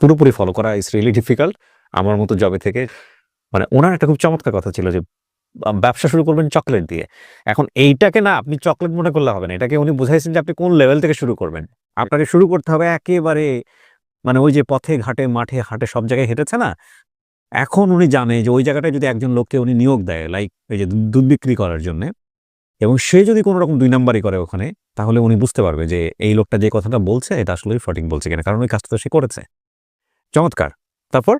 পুরোপুরি ফলো করা ইজ রিয়েলি ডিফিকাল্ট আমার মতো জবে থেকে। মানে ওনার একটা খুব চমৎকার কথা ছিল যে, ব্যবসা শুরু করবেন চকলেট দিয়ে। এখন এইটাকে না আপনি চকলেট মনে করলে হবে না, এটাকে উনি বুঝাইছেন যে আপনি কোন লেভেল থেকে শুরু করবেন। আপনাকে শুরু করতে হবে একেবারে, মানে ওই যে পথে ঘাটে মাঠে হাটে সব জায়গায় হেঁটেছে না, এখন উনি জানে যে ওই জায়গাটায় যদি একজন লোককে উনি নিয়োগ দেয়, লাইক এই যে দুধ বিক্রি করার জন্য, এবং সে যদি কোনো রকম 2 নাম্বারই করে ওখানে, তাহলে উনি বুঝতে পারবে যে এই লোকটা যে কথাটা বলছে এটা আসলেই সঠিক বলছে কিনা, কারণ ওই কাজটা তো সে করেছে। চমৎকার। তারপর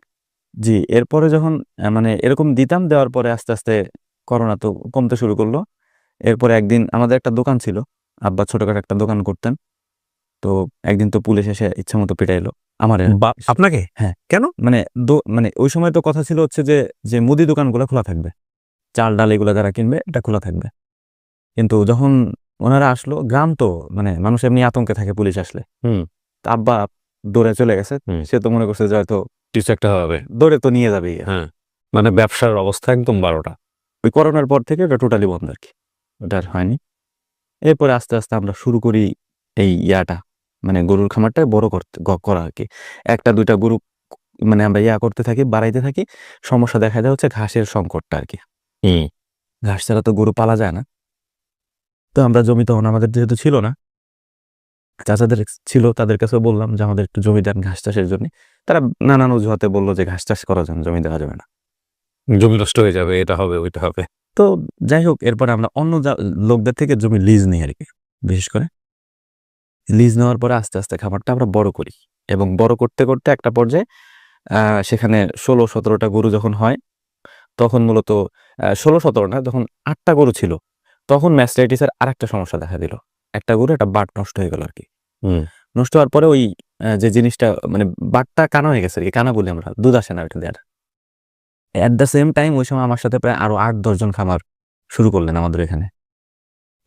জি, এরপরে যখন মানে এরকম দিতাম, দেওয়ার পরে আস্তে আস্তে করোনা তো কমতে শুরু করলো। এরপরে একদিন আমাদের একটা দোকান ছিল, আব্বা ছোটখাটো একটা দোকান করতেন। তো একদিন তো পুলিশ এসে ইচ্ছা মতো পিটাইলো। আমার আপনাকে? হ্যাঁ। কেন? মানে ওই সময় তো কথা ছিল হচ্ছে যে মুদি দোকানগুলো খোলা থাকবে, চাল ডাল এগুলো যারা কিনবে এটা খোলা থাকবে। কিন্তু যখন ওনারা আসলো, গ্রাম তো মানে মানুষ এমনি আতঙ্কে থাকে পুলিশ আসলে, তা আব্বা দৌড়ে চলে গেছে। সে তো মনে করছে যে হয়তো কিছু একটা হবে, দৌড়ে তো নিয়ে যাবেই। হ্যাঁ, মানে ব্যবসার অবস্থা একদম 12টা। ওই করোনার পর থেকে ওটা টোটালি বন্ধ আর কি, ওটা আর হয়নি। এরপরে আস্তে আস্তে আমরা শুরু করি এই ইয়াটা, মানে গরুর খামারটা বড় করা আর কি। 1-2টা গরু মানে আমরা করতে থাকি, বাড়াইতে থাকি। সমস্যা দেখা যায় হচ্ছে ঘাসের সংকটটা আর কি। ঘাস ছাড়া তো গরু পালা যায় না। তো আমরা জমি তখন আমাদের যেহেতু ছিল না, চাচাদের ছিল, তাদের কাছে বললাম যে আমাদের একটু জমি দেন ঘাস চাষের জন্য। তারা নানান অজুহাতে বললো যে ঘাস চাষ করার জন্য জমি দেওয়া যাবে না, জমি নষ্ট হয়ে যাবে, এটা হবে ওইটা হবে। তো যাই হোক, এরপরে আমরা অন্য লোকদের থেকে জমি লিজ নিই আর কি। বিশেষ করে লিজ নেওয়ার পরে আস্তে আস্তে খামারটা আমরা বড় করি, এবং বড় করতে করতে একটা পর্যায়ে সেখানে 16-17টা গরু যখন হয়, তখন মূলত 16-17 না, যখন 8টা গরু ছিল, তখন ম্যাস্টাইটিসের আরেকটা সমস্যা দেখা দিল। একটা গরু একটা বাট নষ্ট হয়ে গেল আর কি। নষ্ট হওয়ার পরে ওই যে জিনিসটা মানে বাটটা কানা হয়ে গেছে আর কি, কানা বলি আমরা, দুধ আসে না ওইটা দিয়ে। অ্যাট দ্য সেম টাইম ওই সময় আমার সাথে প্রায় আরো 8-10 জন খামার শুরু করলেন আমাদের এখানে।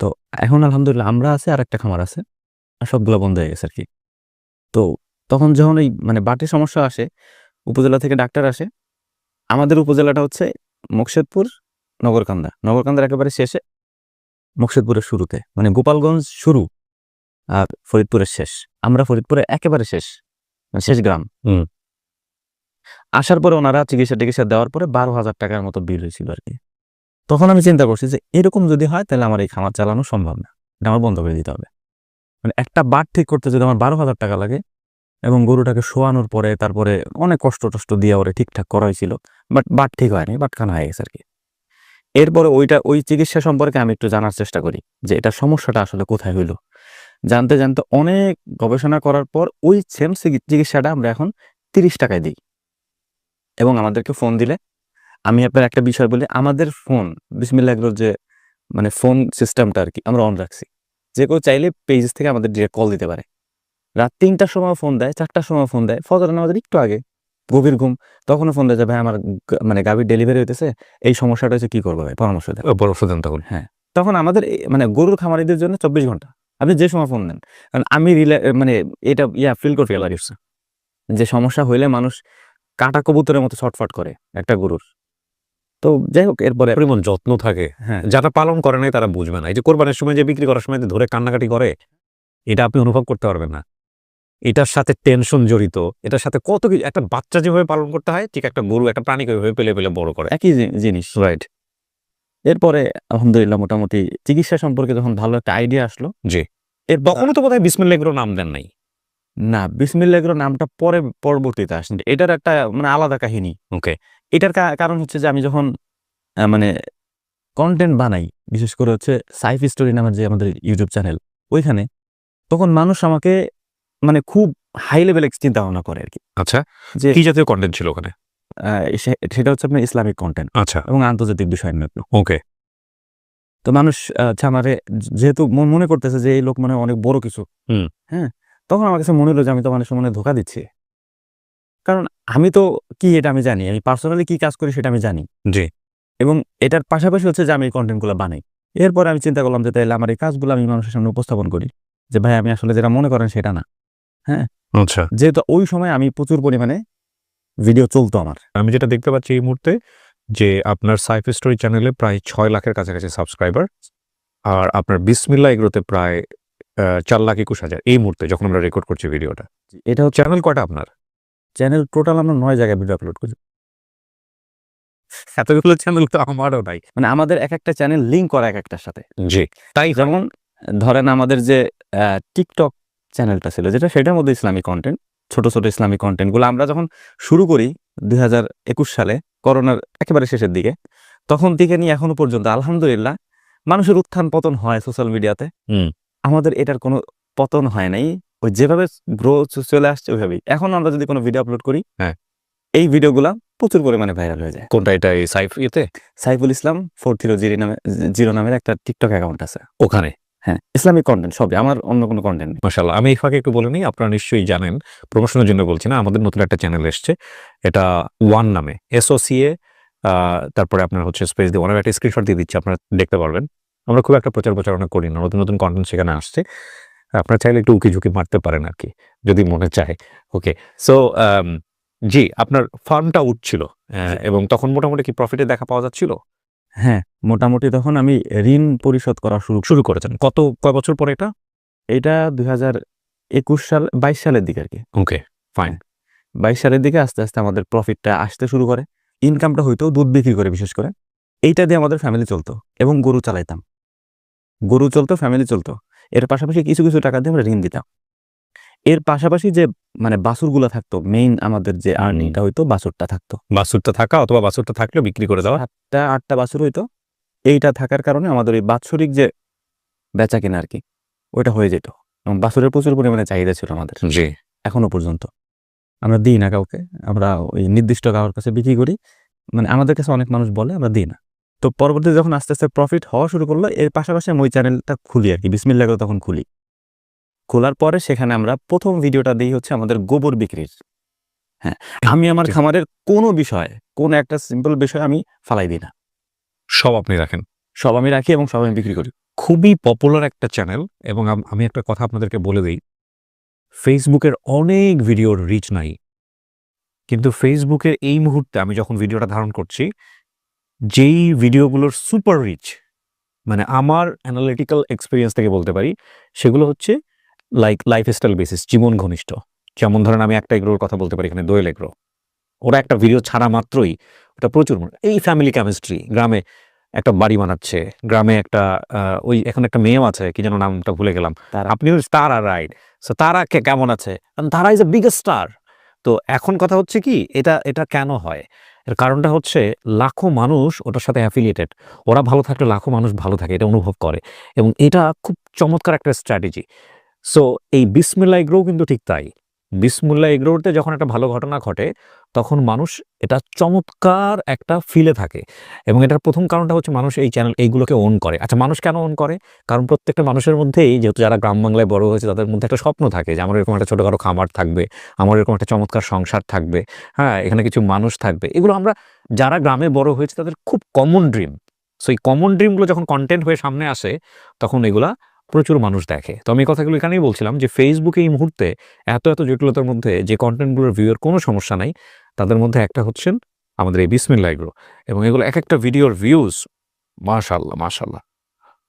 তো এখন আলহামদুলিল্লাহ আমরা আছে, আর একটা খামার আছে, আর সবগুলো বন্ধ হয়ে গেছে আর কি। তো তখন যখন ওই মানে বাটের সমস্যা আসে, উপজেলা থেকে ডাক্তার আসে। আমাদের উপজেলাটা হচ্ছে মোকশেদপুর, নগরকান্দার একেবারে শেষে, মোকশেদপুরের শুরুতে, মানে গোপালগঞ্জ শুরু আর ফরিদপুরের শেষ। আমরা ফরিদপুরে একেবারে শেষ, মানে শেষ গ্রাম। আসার পরে ওনারা চিকিৎসা দেওয়ার পরে 12,000 টাকার মতো বিল হয়েছিল আর কি। তখন আমি চিন্তা করছি যে এরকম যদি হয় তাহলে আমার এই খামার চালানো সম্ভব না, এটা আমার বন্ধ করে দিতে হবে। মানে একটা বাট ঠিক করতে যদি আমার 12,000 টাকা লাগে, এবং গরুটাকে শোয়ানোর পরে তারপরে অনেক কষ্ট দিয়ে ওরে ঠিকঠাক করা হয়েছিল, বাট বাট ঠিক হয়নি, বাটখানা হয়ে গেছে আর কি। এরপরে ওই চিকিৎসা সম্পর্কে আমি একটু জানার চেষ্টা করি যে এটা সমস্যাটা আসলে কোথায় হইলো। জানতে অনেক গবেষণা করার পর ওই সেম চিকিৎসাটা আমরা এখন 30 টাকায় দিই। এবং আমাদেরকে ফোন দিলে, আমি আপনার একটা বিষয় বলি, আমাদের ফোন বিসমিল্লাহ এগ্রোর যে মানে ফোন সিস্টেমটা আর কি আমরা অন রাখছি। যে কেউ চাইলে পেজেস থেকে আমাদের ডিরেক্ট কল দিতে পারে। রাত 3টার সময় ফোন দেয়, 4টার সময় ফোন দেয়, ফজর নামাজের একটু আগে, গভীর ঘুম, তখনও ফোন দেয় যে ভাই আমার মানে গাভীর ডেলিভারি হইতেছে, এই সমস্যাটা হচ্ছে কি করবো ভাই, পরামর্শ দেন। পরামর্শ দেন তখন। হ্যাঁ, তখন আমাদের মানে গরুর খামারিদের জন্য 24 ঘন্টা, আপনি যে সময় ফোন দেন। কারণ আমি মানে এটা ফিল করতে পারি যে সমস্যা হইলে মানুষ কাটা কবুতরের মতো ছটফট করে একটা গরুর। তো যাই হোক, এরপরে পরিমাণ যত্ন থাকে, হ্যাঁ, যারা পালন করে নাই তারা বুঝবে না। এই যে কোরবানির সময় যে বিক্রি করার সময় যে ধরে কান্নাকাটি করে, এটা আপনি অনুভব করতে পারবেন না। এটার সাথে টেনশন জড়িত, এটার সাথে কত কিছু। একটা বাচ্চা যেভাবে পালন করতে হয়, ঠিক একটা গরু একটা প্রাণীকে ওইভাবে পেলে বড় করে, একই জিনিস। রাইট। এরপরে আলহামদুলিল্লাহ মোটামুটি চিকিৎসা সম্পর্কে যখন ভালো একটা আইডিয়া আসলো, জি, এর তখনও তো বোধহয় বিসমিল্লাহ এগ্রো নাম দেন নাই। না, বিসমিল্লাহ এগ্রো নামটা পরবর্তীতে আসে, এটার একটা মানে আলাদা কাহিনী। ওকে। এটার কারণ হচ্ছে যে আমি যখন মানে কন্টেন্ট বানাই, বিশেষ করে হচ্ছে সাইফ স্টোরি নামের যে আমাদের ইউটিউব চ্যানেল, ওইখানে তখন মানুষ আমাকে মানে খুব হাই লেভেলে চিন্তা ভাবনা করে আর কি। আচ্ছা, যে কি জাতীয় কন্টেন্ট ছিল ওখানে? সেটা হচ্ছে আপনার ইসলামিক কন্টেন্ট আচ্ছা, এবং আন্তর্জাতিক বিষয় নিয়ে। ওকে। তো মানুষ আমারে যেহেতু মনে করতেছে যে এই লোক মানে অনেক বড় কিছু, হ্যাঁ, তখন আমার কাছে মনে হলো যে আমি তো মানুষের মনে ধোকা দিচ্ছি। কারণ আমি তো কি এটা আমি জানি, আমি পার্সোনালি কি কাজ করি সেটা আমি জানি। জি। এবং এটার পাশাপাশি হচ্ছে যে আমি এই কন্টেন্টগুলো বানাই। এরপরে আমি চিন্তা করলাম যে তাহলে আমার এই কাজগুলো আমি মানুষের সামনে উপস্থাপন করি, যে ভাই আমি আসলে যেটা মনে করেন সেটা না। হ্যাঁ, আচ্ছা, যেহেতু ওই সময় আমি প্রচুর পরিমাণে ভিডিও চলতো আমার। আমি যেটা দেখতে পাচ্ছি এই মুহূর্তে, যে আপনার সাইফ স্টোরি চ্যানেলে প্রায় 6 লাখের কাছাকাছি সাবস্ক্রাইবার, আর আপনার বিসমিল্লাহ এগ্রোতে প্রায় 4,21,000 এই মুহূর্তে যখন আমরা রেকর্ড করছি ভিডিওটা। এটা হচ্ছে চ্যানেল কয়টা আপনার? চ্যানেল টোটাল আমরা 9 জায়গায় ভিডিও আপলোড করি। এতগুলো চ্যানেল তো আমারও নাই। মানে আমাদের এক একটা চ্যানেল লিঙ্ক করা এক একটার সাথে। জি, তাই যেমন ধরেন আমাদের যে টিকটক চ্যানেলটা ছিল, যেটা সেটার মধ্যে ইসলামিক কন্টেন্ট, ছোট ইসলামিক কন্টেন্টগুলো আমরা যখন শুরু করি 2021 সালে, করোনার একেবারে শেষের দিকে, তখন থেকে নিয়ে এখনো পর্যন্ত আলহামদুলিল্লাহ মানুষের উত্থান পতন হয় সোশ্যাল মিডিয়াতে। আমাদের এটার কোনো পতন হয় নাই, ওই যেভাবে গ্রো চলে আসছে ওইভাবেই। এখন আমরা যদি কোনো ভিডিও আপলোড করি, হ্যাঁ, এই ভিডিওগুলা প্রচুর পরিমাণে ভাইরাল হয়ে যায়। কোনটা? এটা এই সাইফ ইয়েতে সাইফুল ইসলাম 430 নামের একটা টিকটক অ্যাকাউন্ট আছে ওখানে। হ্যাঁ, ইসলামিক কন্টেন্ট সবই, আমার অন্য কোনো কন্টেন্ট নেই। মাশাআল্লাহ। আমি এই ফাঁকে একটু বলে নিই, আপনারা নিশ্চয়ই জানেন, প্রমোশনের জন্য বলছি না, আমাদের নতুন একটা চ্যানেল এসছে, এটা ওয়ান নামে, SOCA, তারপরে আপনার হচ্ছে স্পেস দিয়ে ওনার একটা স্ক্রিনশট দিয়ে দিচ্ছি, আপনারা দেখতে পারবেন। আমরা খুব একটা প্রচারণা করি না, নতুন নতুন কন্টেন্ট সেখানে আসছে, আপনারা চাইলে একটু উকি ঝুঁকি মারতে পারেন আর কি, যদি মনে চায়। ওকে, সো জি, আপনার ফার্মটা উঠছিল এবং তখন মোটামুটি কি প্রফিটে দেখা পাওয়া যাচ্ছিল? হ্যাঁ, মোটামুটি তখন আমি ঋণ পরিশোধ করা শুরু করেছেন কয় বছর পরে এটা? এটা 2021 সাল 22 সালের দিকে আর কি। ওকে, ফাইন। 22 সালের দিকে আস্তে আস্তে আমাদের প্রফিটটা আসতে শুরু করে। ইনকামটা হইতো দুধ বিক্রি করে, বিশেষ করে এইটা দিয়ে আমাদের ফ্যামিলি চলতো এবং গরু চালাইতাম। গরু চলতো, ফ্যামিলি চলতো। এর পাশাপাশি কিছু কিছু টাকা দিয়ে আমরা ঋণ দিতাম। এর পাশাপাশি যে মানে বাছুরগুলা থাকতো, মেইন আমাদের যে আর্নিংটা হইতো বাছুরটা থাকতো। বাছুরটা থাকা অথবা বাছুরটা থাকলেও বিক্রি করে দেওয়া। 7টা 8টা বাছুর হইতো। এইটা থাকার কারণে আমাদের ওই বাৎসরিক যে বেচা কেনা আর কি, ওইটা হয়ে যেত। এবং বাছুরের প্রচুর পরিমাণে চাহিদা ছিল আমাদের, জি। এখনো পর্যন্ত। আমরা দিই না কাউকে, আমরা ওই নির্দিষ্ট কারোর কাছে বিক্রি করি। মানে আমাদের কাছে অনেক মানুষ বলে, আমরা দিই না। তো পরবর্তীতে যখন আস্তে আস্তে প্রফিট হওয়া শুরু করলো, এর পাশাপাশি আমি ওই চ্যানেলটা খুলি আর কি, বিসমিল্লাহ করে তখন খুলি। খোলার পরে সেখানে আমরা প্রথম ভিডিওটা দিই হচ্ছে আমাদের গোবর বিক্রির। হ্যাঁ, আমি আমার খামারের কোনো বিষয়, কোনো একটা সিম্পল বিষয় আমি ফালাই দিই না। সব আপনি রাখেন। সব আমি রাখি এবং সব আমি বিক্রি করি। খুবই পপুলার একটা চ্যানেল, এবং আমি একটা কথা আপনাদেরকে বলে দিই, ফেসবুকের অনেক ভিডিওর রিচ নাই, কিন্তু ফেসবুকের এই মুহূর্তে আমি যখন ভিডিওটা ধারণ করছি, যেই ভিডিওগুলোর সুপার রিচ, মানে আমার অ্যানালিটিক্যাল এক্সপিরিয়েন্স থেকে বলতে পারি, সেগুলো হচ্ছে লাইফস্টাইল বেসিস, জীবন ঘনিষ্ঠ। যেমন ধরেন আমি একটা এগ্রোর কথা বলতে পারি, এখানে দোয়েল এগ্রো, ওরা একটা ভিডিও ছাড়া মাত্রই ওটা প্রচুর এই ফ্যামিলি কেমিস্ট্রি, গ্রামে একটা বাড়ি বানাচ্ছে, গ্রামে একটা ওই এখন একটা মেয়েও আছে, কি যেন নামটা ভুলে গেলাম, আপনি তারা, রাইট? সো তারা কেমন আছে, তারা ইজ এ বিগেস্ট স্টার। তো এখন কথা হচ্ছে কি, এটা কেন হয়, এর কারণটা হচ্ছে লাখো মানুষ ওটার সাথে অ্যাফিলিয়েটেড, ওরা ভালো থাকলে লাখো মানুষ ভালো থাকে, এটা অনুভব করে, এবং এটা খুব চমৎকার একটা স্ট্র্যাটেজি। সো এই বিসমিল্লাহ এগ্রো কিন্তু ঠিক তাই। বিসমিল্লাহ এগ্রোতে যখন একটা ভালো ঘটনা ঘটে, তখন মানুষ এটা চমৎকার একটা ফিলে থাকে, এবং এটার প্রথম কারণটা হচ্ছে মানুষ এই চ্যানেল এইগুলোকে ওন করে। আচ্ছা, মানুষ কেন ওন করে? কারণ প্রত্যেকটা মানুষের মধ্যেই, যেহেতু যারা গ্রাম বাংলায় বড় হয়েছে, তাদের মধ্যে একটা স্বপ্ন থাকে যে আমার এরকম একটা ছোটখাটো খামার থাকবে, আমার এরকম একটা চমৎকার সংসার থাকবে, হ্যাঁ, এখানে কিছু মানুষ থাকবে। এগুলো আমরা যারা গ্রামে বড় হয়েছে তাদের খুব কমন ড্রিম। সো এই কমন ড্রিমগুলো যখন কন্টেন্ট হয়ে সামনে আসে, তখন এগুলা প্রচুর মানুষ দেখে। তো আমি এই কথাগুলো এখানেই বলছিলাম যে ফেসবুকে এই মুহূর্তে এত জটিলতার মধ্যে যে কন্টেন্টগুলোর ভিউয়ের কোনো সমস্যা নাই, তাদের মধ্যে একটা হচ্ছেন আমাদের এই বিসমিল্লাহ এগ্রো, এবং এগুলো এক একটা ভিডিওর ভিউজ মাশাআল্লাহ মাশাআল্লাহ।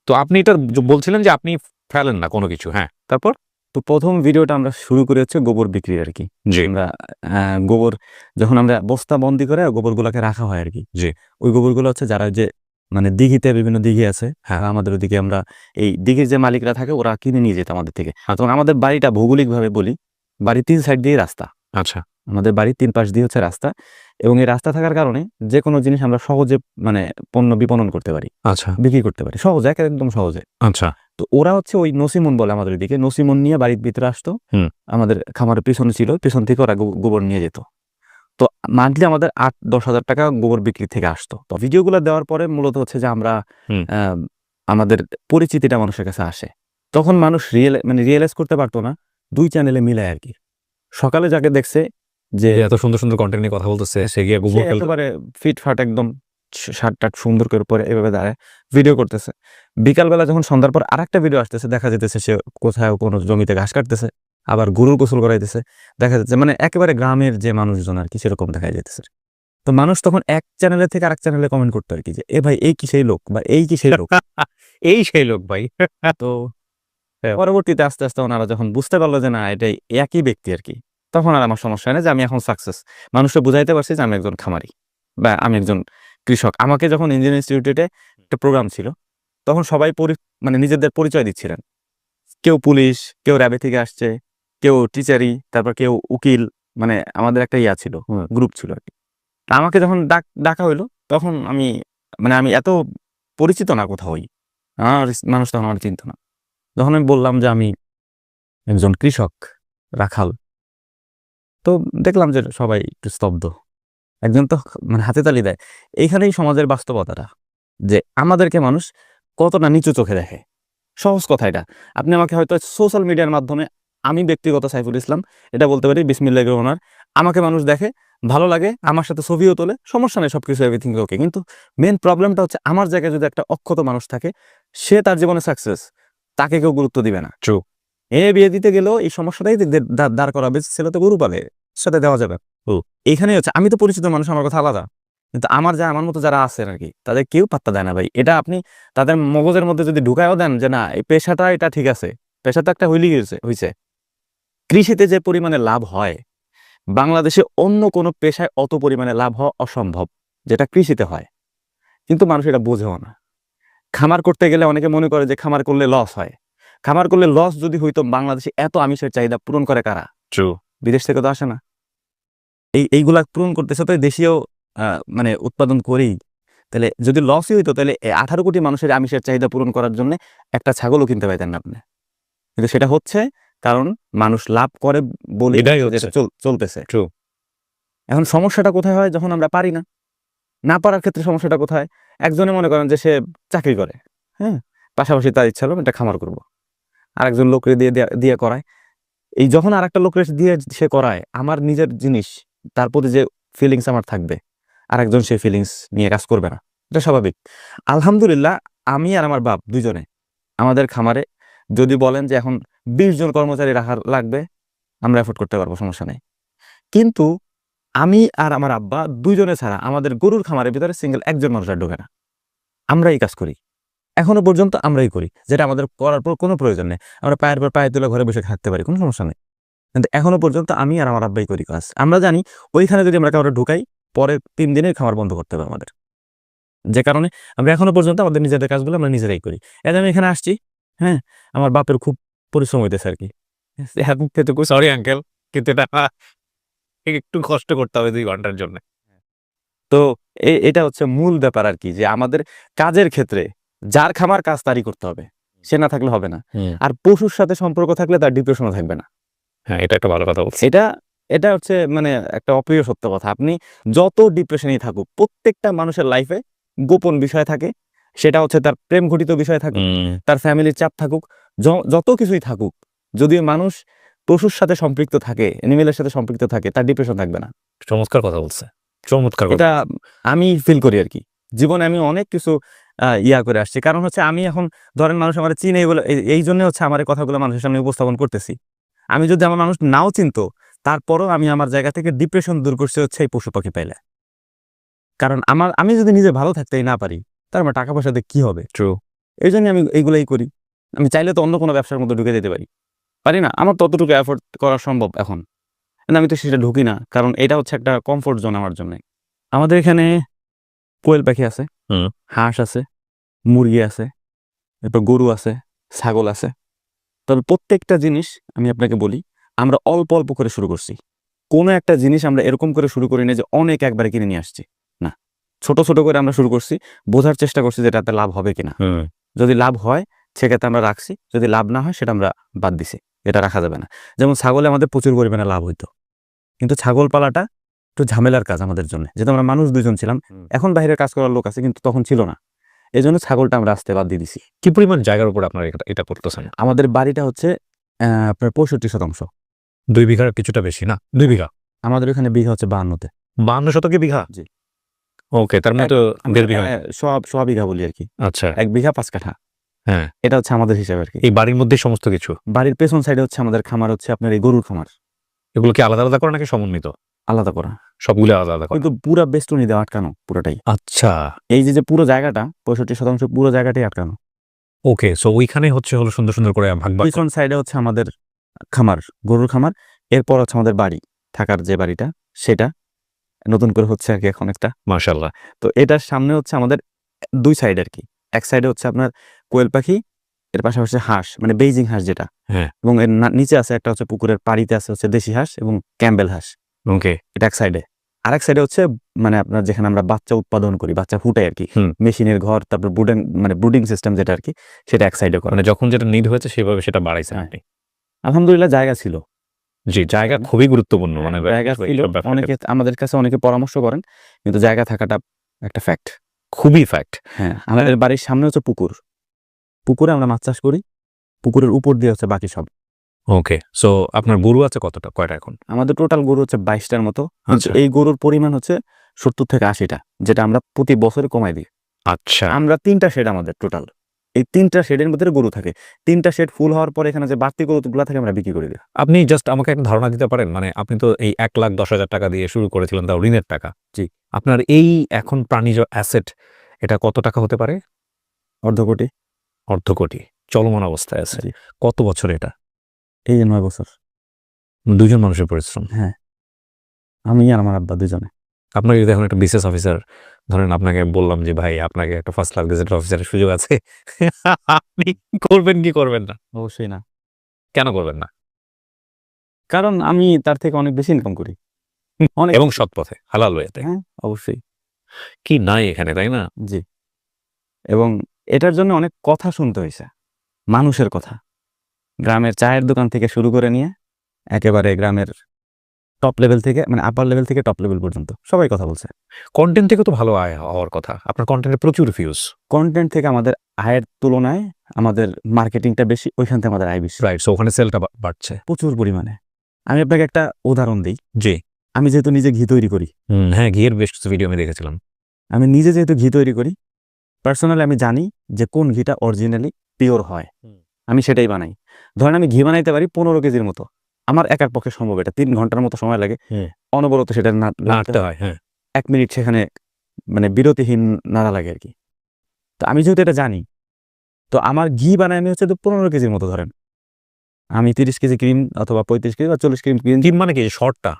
তো আপনি এটা বলছিলেন যে আপনি ফেলেন না কোনো কিছু, হ্যাঁ, তারপর? তো প্রথম ভিডিওটা আমরা শুরু করে হচ্ছে গোবর বিক্রি আর কি। জি। আমরা গোবর যখন আমরা বস্তা বন্দি করে গোবরগুলোকে রাখা হয় আর কি। জি। ওই গোবরগুলো হচ্ছে যারা যে মানে দিঘিতে, বিভিন্ন দিঘি আছে, হ্যাঁ। আমাদের ওদিকে আমরা এই দিঘির যে মালিকরা থাকে ওরা কিনে নিয়ে যেত আমাদের থেকে। তখন আমাদের বাড়িটা ভৌগোলিকভাবে বলি, বাড়ির 3 সাইড দিয়ে রাস্তা। আচ্ছা। আমাদের বাড়ির 3 পাশ দিয়ে হচ্ছে রাস্তা, এবং এই রাস্তা থাকার কারণে যে কোনো জিনিস আমরা সহজে মানে পণ্য বিপণন করতে পারি, আচ্ছা। বিক্রি করতে পারি সহজে, একদম সহজে। আচ্ছা। তো ওরা হচ্ছে ওই নসিমন বলে আমাদের দিকে, নসিমন নিয়ে বাড়ির ভিতরে আসতো। আমাদের খামারের পিছনে ছিল, পিছন থেকে ওরা গোবর নিয়ে যেত। তো মান্থলি আমাদের 8-10 হাজার টাকা গোবর বিক্রি থেকে আসতো। তো ভিডিওগুলো দেওয়ার পরে মূলত হচ্ছে যে আমরা আমাদের পরিচিতিটা মানুষের কাছে আসে। তখন মানুষ রিয়েলাইজ করতে পারতো না 2 চ্যানেলে মিলায় আর কি। সকালে যাকে দেখছে যে এত সুন্দর সুন্দর কন্টেন্ট নিয়ে কথা বলতেছে, সে গিয়ে গোবর ফেলতে একেবারে ফিটফাট একদম শার্ট-টাট সুন্দর করে পরে এভাবে দাঁড়ায় ভিডিও করতেছে। বিকালবেলা যখন সন্ধ্যার পর আরেকটা ভিডিও আসতেছে, দেখা যেতেছে সে কোথাও কোনো জমিতে ঘাস কাটতেছে, আবার গরুর গোসল করাইতেছে। দেখা যাচ্ছে মানে একেবারে গ্রামের যে মানুষজন আর কি, সেরকম দেখা যাইতেছে। তো মানুষ তখন এক চ্যানেলে থেকে আরেক চ্যানেলে কমেন্ট করতো আর কি যে, "এ ভাই এই কি সেই লোক?" বা "এই কি সেই লোক?" এই সেই লোক ভাই। তো পরবর্তীতে আস্তে আস্তে ওনারা যখন বুঝতে পারলো যে না, এটাই একই ব্যক্তি আর কি, তখন আর আমার সমস্যা হয় না যে আমি এখন সাকসেস। মানুষকে বুঝাইতে পারছি যে আমি একজন খামারি বা আমি একজন কৃষক। আমাকে যখন ইঞ্জিনিয়ারিং ইনস্টিটিউটে একটা প্রোগ্রাম ছিল, তখন সবাই মানে নিজেদের পরিচয় দিচ্ছিলেন। কেউ পুলিশ, কেউ র্যাবে থেকে আসছে, কেউ টিচারি, তারপর কেউ উকিল। মানে আমাদের একটা ছিল, গ্রুপ ছিল আর কি। আমাকে যখন ডাকা হইলো, তখন আমি এত পরিচিত না কোথাওই। মানুষ তখন আমার চিনত না। যখন আমি বললাম যে আমি একজন কৃষক, রাখাল, তো দেখলাম যে সবাই একটু স্তব্ধ। একজন তো মানে হাতে তালি দেয়। এইখানেই সমাজের বাস্তবতাটা, যে আমাদেরকে মানুষ কতটা নিচু চোখে দেখে। সহজ কথা এটা। আপনি আমাকে হয়তো সোশ্যাল মিডিয়ার মাধ্যমে আমি ব্যক্তিগত সাইফুল ইসলাম এটা বলতে পারি বিসমিল্লাহির ওনার, আমাকে মানুষ দেখে ভালো লাগে, আমার সাথে ছবিও তোলে, সমস্যা নেই, সবকিছু এভরিথিং ওকে। কিন্তু মেন প্রবলেমটা হচ্ছে আমার জায়গায় যদি একটা অক্ষত মানুষ থাকে, সে তার জীবনে সাকসেস, তাকে কেউ গুরুত্ব দিবে না। True. বিয়ে দিতে গেলেও এই সমস্যাটাই দাঁড় করাবে, ছেলে তো গরু পালে, সাথে দেওয়া যাবে। এইখানেই হচ্ছে, আমি তো পরিচিত মানুষ, আমার কথা আলাদা, কিন্তু আমার মতো যারা আছে আর কি, তাদের কেউ পাত্তা দেয় না ভাই। এটা আপনি তাদের মগজের মধ্যে যদি ঢুকায়ও দেন যে না এই পেশাটা এটা ঠিক আছে, পেশা তো একটা হইছে। কৃষিতে যে পরিমাণে লাভ হয়, বাংলাদেশে অন্য কোনো পেশায় অত পরিমাণে লাভ হওয়া অসম্ভব যেটা কৃষিতে হয়, কিন্তু মানুষ এটা বোঝেও না। খামার করতে গেলে অনেকে মনে করে যে খামার করলে লস হয়। খামার করলে লস যদি হইতো, বাংলাদেশে এত আমিষের চাহিদা পূরণ করে কারা? True. বিদেশ থেকে তো আসে না। এইগুলা পূরণ করতেছে তো দেশীয় মানে উৎপাদন করেই। তাহলে যদি লসই হইতো, তাহলে 18 কোটি মানুষের আমিষের চাহিদা পূরণ করার জন্য একটা ছাগলও কিনতে পাইতেন না আপনি। কিন্তু সেটা হচ্ছে কারণ মানুষ লাভ করে বলে এটাই হচ্ছে। যেটা চলতেছে। True. এখন সমস্যাটা কোথায় হয়? যখন আমরা পারি না। না পারার ক্ষেত্রে সমস্যাটা কোথায়? একজনে মনে করেন যে সে চাকরি করে, হ্যাঁ? পাশাপাশি তার ইচ্ছা হলো একটা খামার করব। আরেকজন লোকরে দিয়ে করায়। এই যখন আরেকটা লোকরে দিয়ে সে করায়, আমার নিজের জিনিস, তার প্রতি যে ফিলিংস আমার থাকবে, আরেকজন সেই ফিলিংস নিয়ে কাজ করবে না। এটা স্বাভাবিক। আলহামদুলিল্লাহ আমি আর আমার বাপ দুইজনে আমাদের খামারে যদি বলেন যে এখন 20 জন কর্মচারী রাখার লাগবে, আমরা এফোর্ড করতে পারবো, সমস্যা নেই। কিন্তু আমি আর আমার আব্বা দুইজনে ছাড়া আমাদের গরুর খামারের ভিতরে সিঙ্গেল একজন মানুষ আর ঢোকে না। আমরা এই কাজ করি, এখনো পর্যন্ত আমরাই করি, যেটা আমাদের করার পর কোনো প্রয়োজন নেই। আমরা পায়ের পর পায়ে তুলে ঘরে বসে থাকতে পারি, কোনো সমস্যা নেই। কিন্তু এখনো পর্যন্ত আমি আর আমার আব্বাই করি কাজ। আমরা জানি ওইখানে যদি আমরা কাউকে ঢুকাই, পরে 3 দিনের খামার বন্ধ করতে হবে আমাদের। যে কারণে আমরা এখনো পর্যন্ত আমাদের নিজেদের কাজগুলো আমরা নিজেরাই করি। এই যে আমি এখানে আসছি, হ্যাঁ, আমার বাপের খুব পরিশ্রম হইতেছে আর কি। সরি আঙ্কেল, কিন্তু এটা একটু কষ্ট করতে হবে 2 ঘন্টার জন্য। তো এটা হচ্ছে মূল ব্যাপার আর কি, যে আমাদের কাজের ক্ষেত্রে যার খামার কাজ তারই করতে হবে, সে না থাকলে হবে না। আর পশুর সাথে সম্পর্ক থাকলে তার ডিপ্রেশনও থাকবে না। হ্যাঁ, এটা একটা ভালো কথা বলছেন। এটা হচ্ছে মানে একটা অপ্রিয় সত্য কথা। আপনি যত ডিপ্রেশনেই থাকুক, প্রত্যেকটা মানুষের লাইফে গোপন বিষয় থাকে, সেটা হচ্ছে তার প্রেম ঘটিত বিষয় থাকুক, তার ফ্যামিলির চাপ থাকুক, যত কিছুই থাকুক, যদি মানুষ পশুর সাথে সম্পৃক্ত থাকে, অ্যানিমেলের সাথে সম্পৃক্ত থাকে, তার ডিপ্রেশন থাকবে না। চমৎকার কথা বলছে, চমৎকার কথা। এটা আমি ফিল করি আর কি। জীবনে আমি অনেক কিছু ইয়া করে আসছি। কারণ হচ্ছে আমি এখন ধরেন মানুষ আমার চিনে বলে এই জন্য হচ্ছে আমার এই কথাগুলো মানুষের সামনে উপস্থাপন করতেছি। আমি যদি আমার মানুষ নাও চিনতো, তারপরও আমি আমার জায়গা থেকে ডিপ্রেশন দূর করছি হচ্ছে এই পশু পাখি পাইলে। কারণ আমি যদি নিজে ভালো থাকতেই না পারি, তার আমার টাকা পয়সাতে কি হবে? ট্রু। এই জন্য আমি এইগুলাই করি। আমি চাইলে তো অন্য কোনো ব্যবসার মধ্যে ঢুকে যেতে পারি না? আমার ততটুকু এফোর্ট করা সম্ভব এখন, কিন্তু আমি তো সেটা ঢুকি না, কারণ এটা হচ্ছে একটা কমফোর্ট জোন আমার জন্য। আমাদের এখানে কোয়েল পাখি আছে, হাঁস আছে, মুরগি আছে, এরপর গরু আছে, ছাগল আছে। তবে প্রত্যেকটা জিনিস আমি আপনাকে বলি, আমরা অল্প অল্প করে শুরু করছি। কোনো একটা জিনিস আমরা এরকম করে শুরু করি না যে অনেক একবারে কিনে নিয়ে আসছি, না। ছোট ছোট করে আমরা শুরু করছি, বোঝার চেষ্টা করছি যে এটাতে লাভ হবে কিনা। যদি লাভ হয় সেক্ষেত্রে আমরা রাখছি, যদি লাভ না হয় সেটা আমরা বাদ দিছি, এটা রাখা যাবে না। যেমন ছাগলে আমাদের প্রচুর পরিমাণে লাভ হইতো, কিন্তু ছাগল পালাটা একটু ঝামেলার কাজ আমাদের জন্য, যেহেতু আমরা মানুষ দুজন ছিলাম। এখন বাইরের কাজ করার লোক আছে, কিন্তু তখন ছিল না। এই জন্য ছাগলটা আমরা আসতে বাদ দিয়ে দিছি। কি পরিমাণ জায়গার উপর আপনারা এটা করতেছেন? আমাদের বাড়িটা হচ্ছে আপনার 65%। 2 বিঘার কিছুটা বেশি না? 2 বিঘা? আমাদের ওখানে বিঘা হচ্ছে 52-তে। 52 শতকে বিঘা? জি। ওকে, তার মানে তো 1.5 বিঘা। সোয়া বিঘা বলি আর কি। আচ্ছা, 1 বিঘা 5 কাঠা। হ্যাঁ, এটা হচ্ছে আমাদের হিসাব আর কি। এই বাড়ির মধ্যে সমস্ত কিছু? বাড়ির পেছন সাইডে হচ্ছে আমাদের খামার, হচ্ছে আপনার এই গরুর খামার। এগুলো কি আলাদা আলাদা করা নাকি সমন্বিত? আলাদা করা, সবগুলো আলাদা আলাদা করা? কিন্তু পুরো বেষ্টনী দেওয়া আটকানো পুরোটাই। আচ্ছা, এই যে পুরো জায়গাটা 65% পুরো জায়গাটাই আটকানো। ওকে। সো ওইখানে হলো সুন্দর সুন্দর করে ভাগ ভাগ। পিছন সাইডে হচ্ছে আমাদের খামার, গরুর খামার। এরপর হচ্ছে আমাদের বাড়ি, থাকার যে বাড়িটা, সেটা নতুন করে হচ্ছে আর কি এখন একটা। মাশাআল্লাহ। তো এটার সামনে হচ্ছে আমাদের 2 সাইড আর কি। এক সাইডে হচ্ছে আপনার কোয়েল পাখি, এর পাশাপাশি হাঁস, মানে বেইজিং হাঁস যেটা, হ্যাঁ, এবং এর নিচে আছে একটা হচ্ছে পুকুরের পাড়িতে আছে হচ্ছে দেশি হাঁস এবং ক্যাম্বেল হাঁস। ওকে। এটা এক সাইডে। আরেক সাইডে হচ্ছে মানে আপনার যেখানে আমরা বাচ্চা উৎপাদন করি, বাচ্চা ফুটাই আর কি, মেশিনের ঘর, তারপর ব্রুডিং সিস্টেম যেটা আর কি, সেটা এক সাইডে করা। মানে যখন যেটা নিড হয়েছে সেভাবে সেটা বাড়াইছেন হ্যাঁ। আপনি? আলহামদুলিল্লাহ জায়গা ছিল। জি, জায়গা খুবই গুরুত্বপূর্ণ। মানে জায়গা ছিল, অনেকে আমাদের কাছে অনেকে পরামর্শ করেন, কিন্তু জায়গা থাকাটা একটা ফ্যাক্ট, খুবই ফ্যাক্ট। হ্যাঁ। আমাদের বাড়ির সামনে হচ্ছে পুকুর, পুকুরে আমরা মাছ চাষ করি, পুকুরের উপর দিয়ে হচ্ছে বাকি সব। ওকে, সো আপনার গরু আছে কয়টা এখন? আমাদের টোটাল গরু হচ্ছে 22টার মতো, কিন্তু আচ্ছা। এই গরুর পরিমাণ হচ্ছে 70 থেকে 80টা, যেটা আমরা প্রতি বছরে কমাই দিই। আচ্ছা, আমরা 3টা শেড আমাদের টোটাল, এই 3টা শেডের মধ্যে গরু থাকে। 3টা শেড ফুল হওয়ার পরে এখানে যে বাড়তি গরুগুলো থাকে আমরা বিক্রি করে দিই। আপনি জাস্ট আমাকে একটা ধারণা দিতে পারেন, মানে আপনি তো এই 1,10,000 টাকা দিয়ে শুরু করেছিলেন, তাও ঋণের টাকা। জি। আপনার এই এখন প্রাণীজ অ্যাসেট এটা কত টাকা হতে পারে? অর্ধ কোটি। অর্ধ কোটি চলমান অবস্থায় আছে। জি। কত বছর এটা? এই যে 9 বছর। 2 জন মানুষের পরিশ্রম। হ্যাঁ, আমি আর আমার আব্বা দুজনে। আপনাকে যদি এখন একটা বিসিএস অফিসার, ধরেন আপনাকে বললাম যে ভাই আপনাকে একটা ফার্স্ট ক্লাস গেজেট অফিসারের সুযোগ আছে, আপনি করবেন কি করবেন না? অবশ্যই না, কেন করবেন না? কারণ আমি তার থেকে অনেক বেশি ইনকাম করি। অনেক। এবং সৎ পথে, হালাল ওয়েতে। হ্যাঁ, অবশ্যই। কি নাই এখানে, তাই না? জি। এবং এটার জন্য অনেক কথা শুনতে হয়েছে, মানুষের কথা। গ্রামের চায়ের দোকান থেকে শুরু করে নিয়ে একেবারে গ্রামের টপ লেভেল থেকে, মানে আপার লেভেল থেকে টপ লেভেল পর্যন্ত সবাই কথা বলছে। কন্টেন্ট থেকে তো ভালো আয় হওয়ার কথা, আপনার কন্টেন্টে প্রচুর ভিউজ। কন্টেন্ট থেকে আমাদের আয়ের তুলনায় আমাদের মার্কেটিংটা বেশি, ওইখান থেকে আমাদের আয় বেশি, রাইট, সো ওখানে সেলটা বাড়ছে। প্রচুর পরিমাণে। আমি আপনাকে একটা উদাহরণ দিই। জি। আমি যেহেতু নিজে ঘি তৈরি করি, হ্যাঁ, ঘিয়ের বেশ কিছু ভিডিও আমি দেখেছিলাম। আমি নিজে যেহেতু ঘি তৈরি করি, পার্সোনালি আমি জানি যে কোন ঘিটা অরিজিনালি পিওর হয়। আমি সেটাই বানাই। ধরেন আমি ঘি বানাইতে পারি 15 কেজির মতো, আমার একার পক্ষে সম্ভব, এটা 3 ঘন্টার মতো সময় লাগে। অনবরত সেটা নাড়তে হয়, হ্যাঁ। 1 মিনিট সেখানে মানে বিরতিহীন নাড়া লাগে আর কি। তো আমি যেহেতু এটা জানি, তো আমার ঘি বানাই আমি হচ্ছে 15 কেজির মতো। ধরেন আমি 30 কেজি ক্রিম অথবা 35 কেজি বা 40 কেজি ক্রিম। ডিম মানে কি শর্টটা,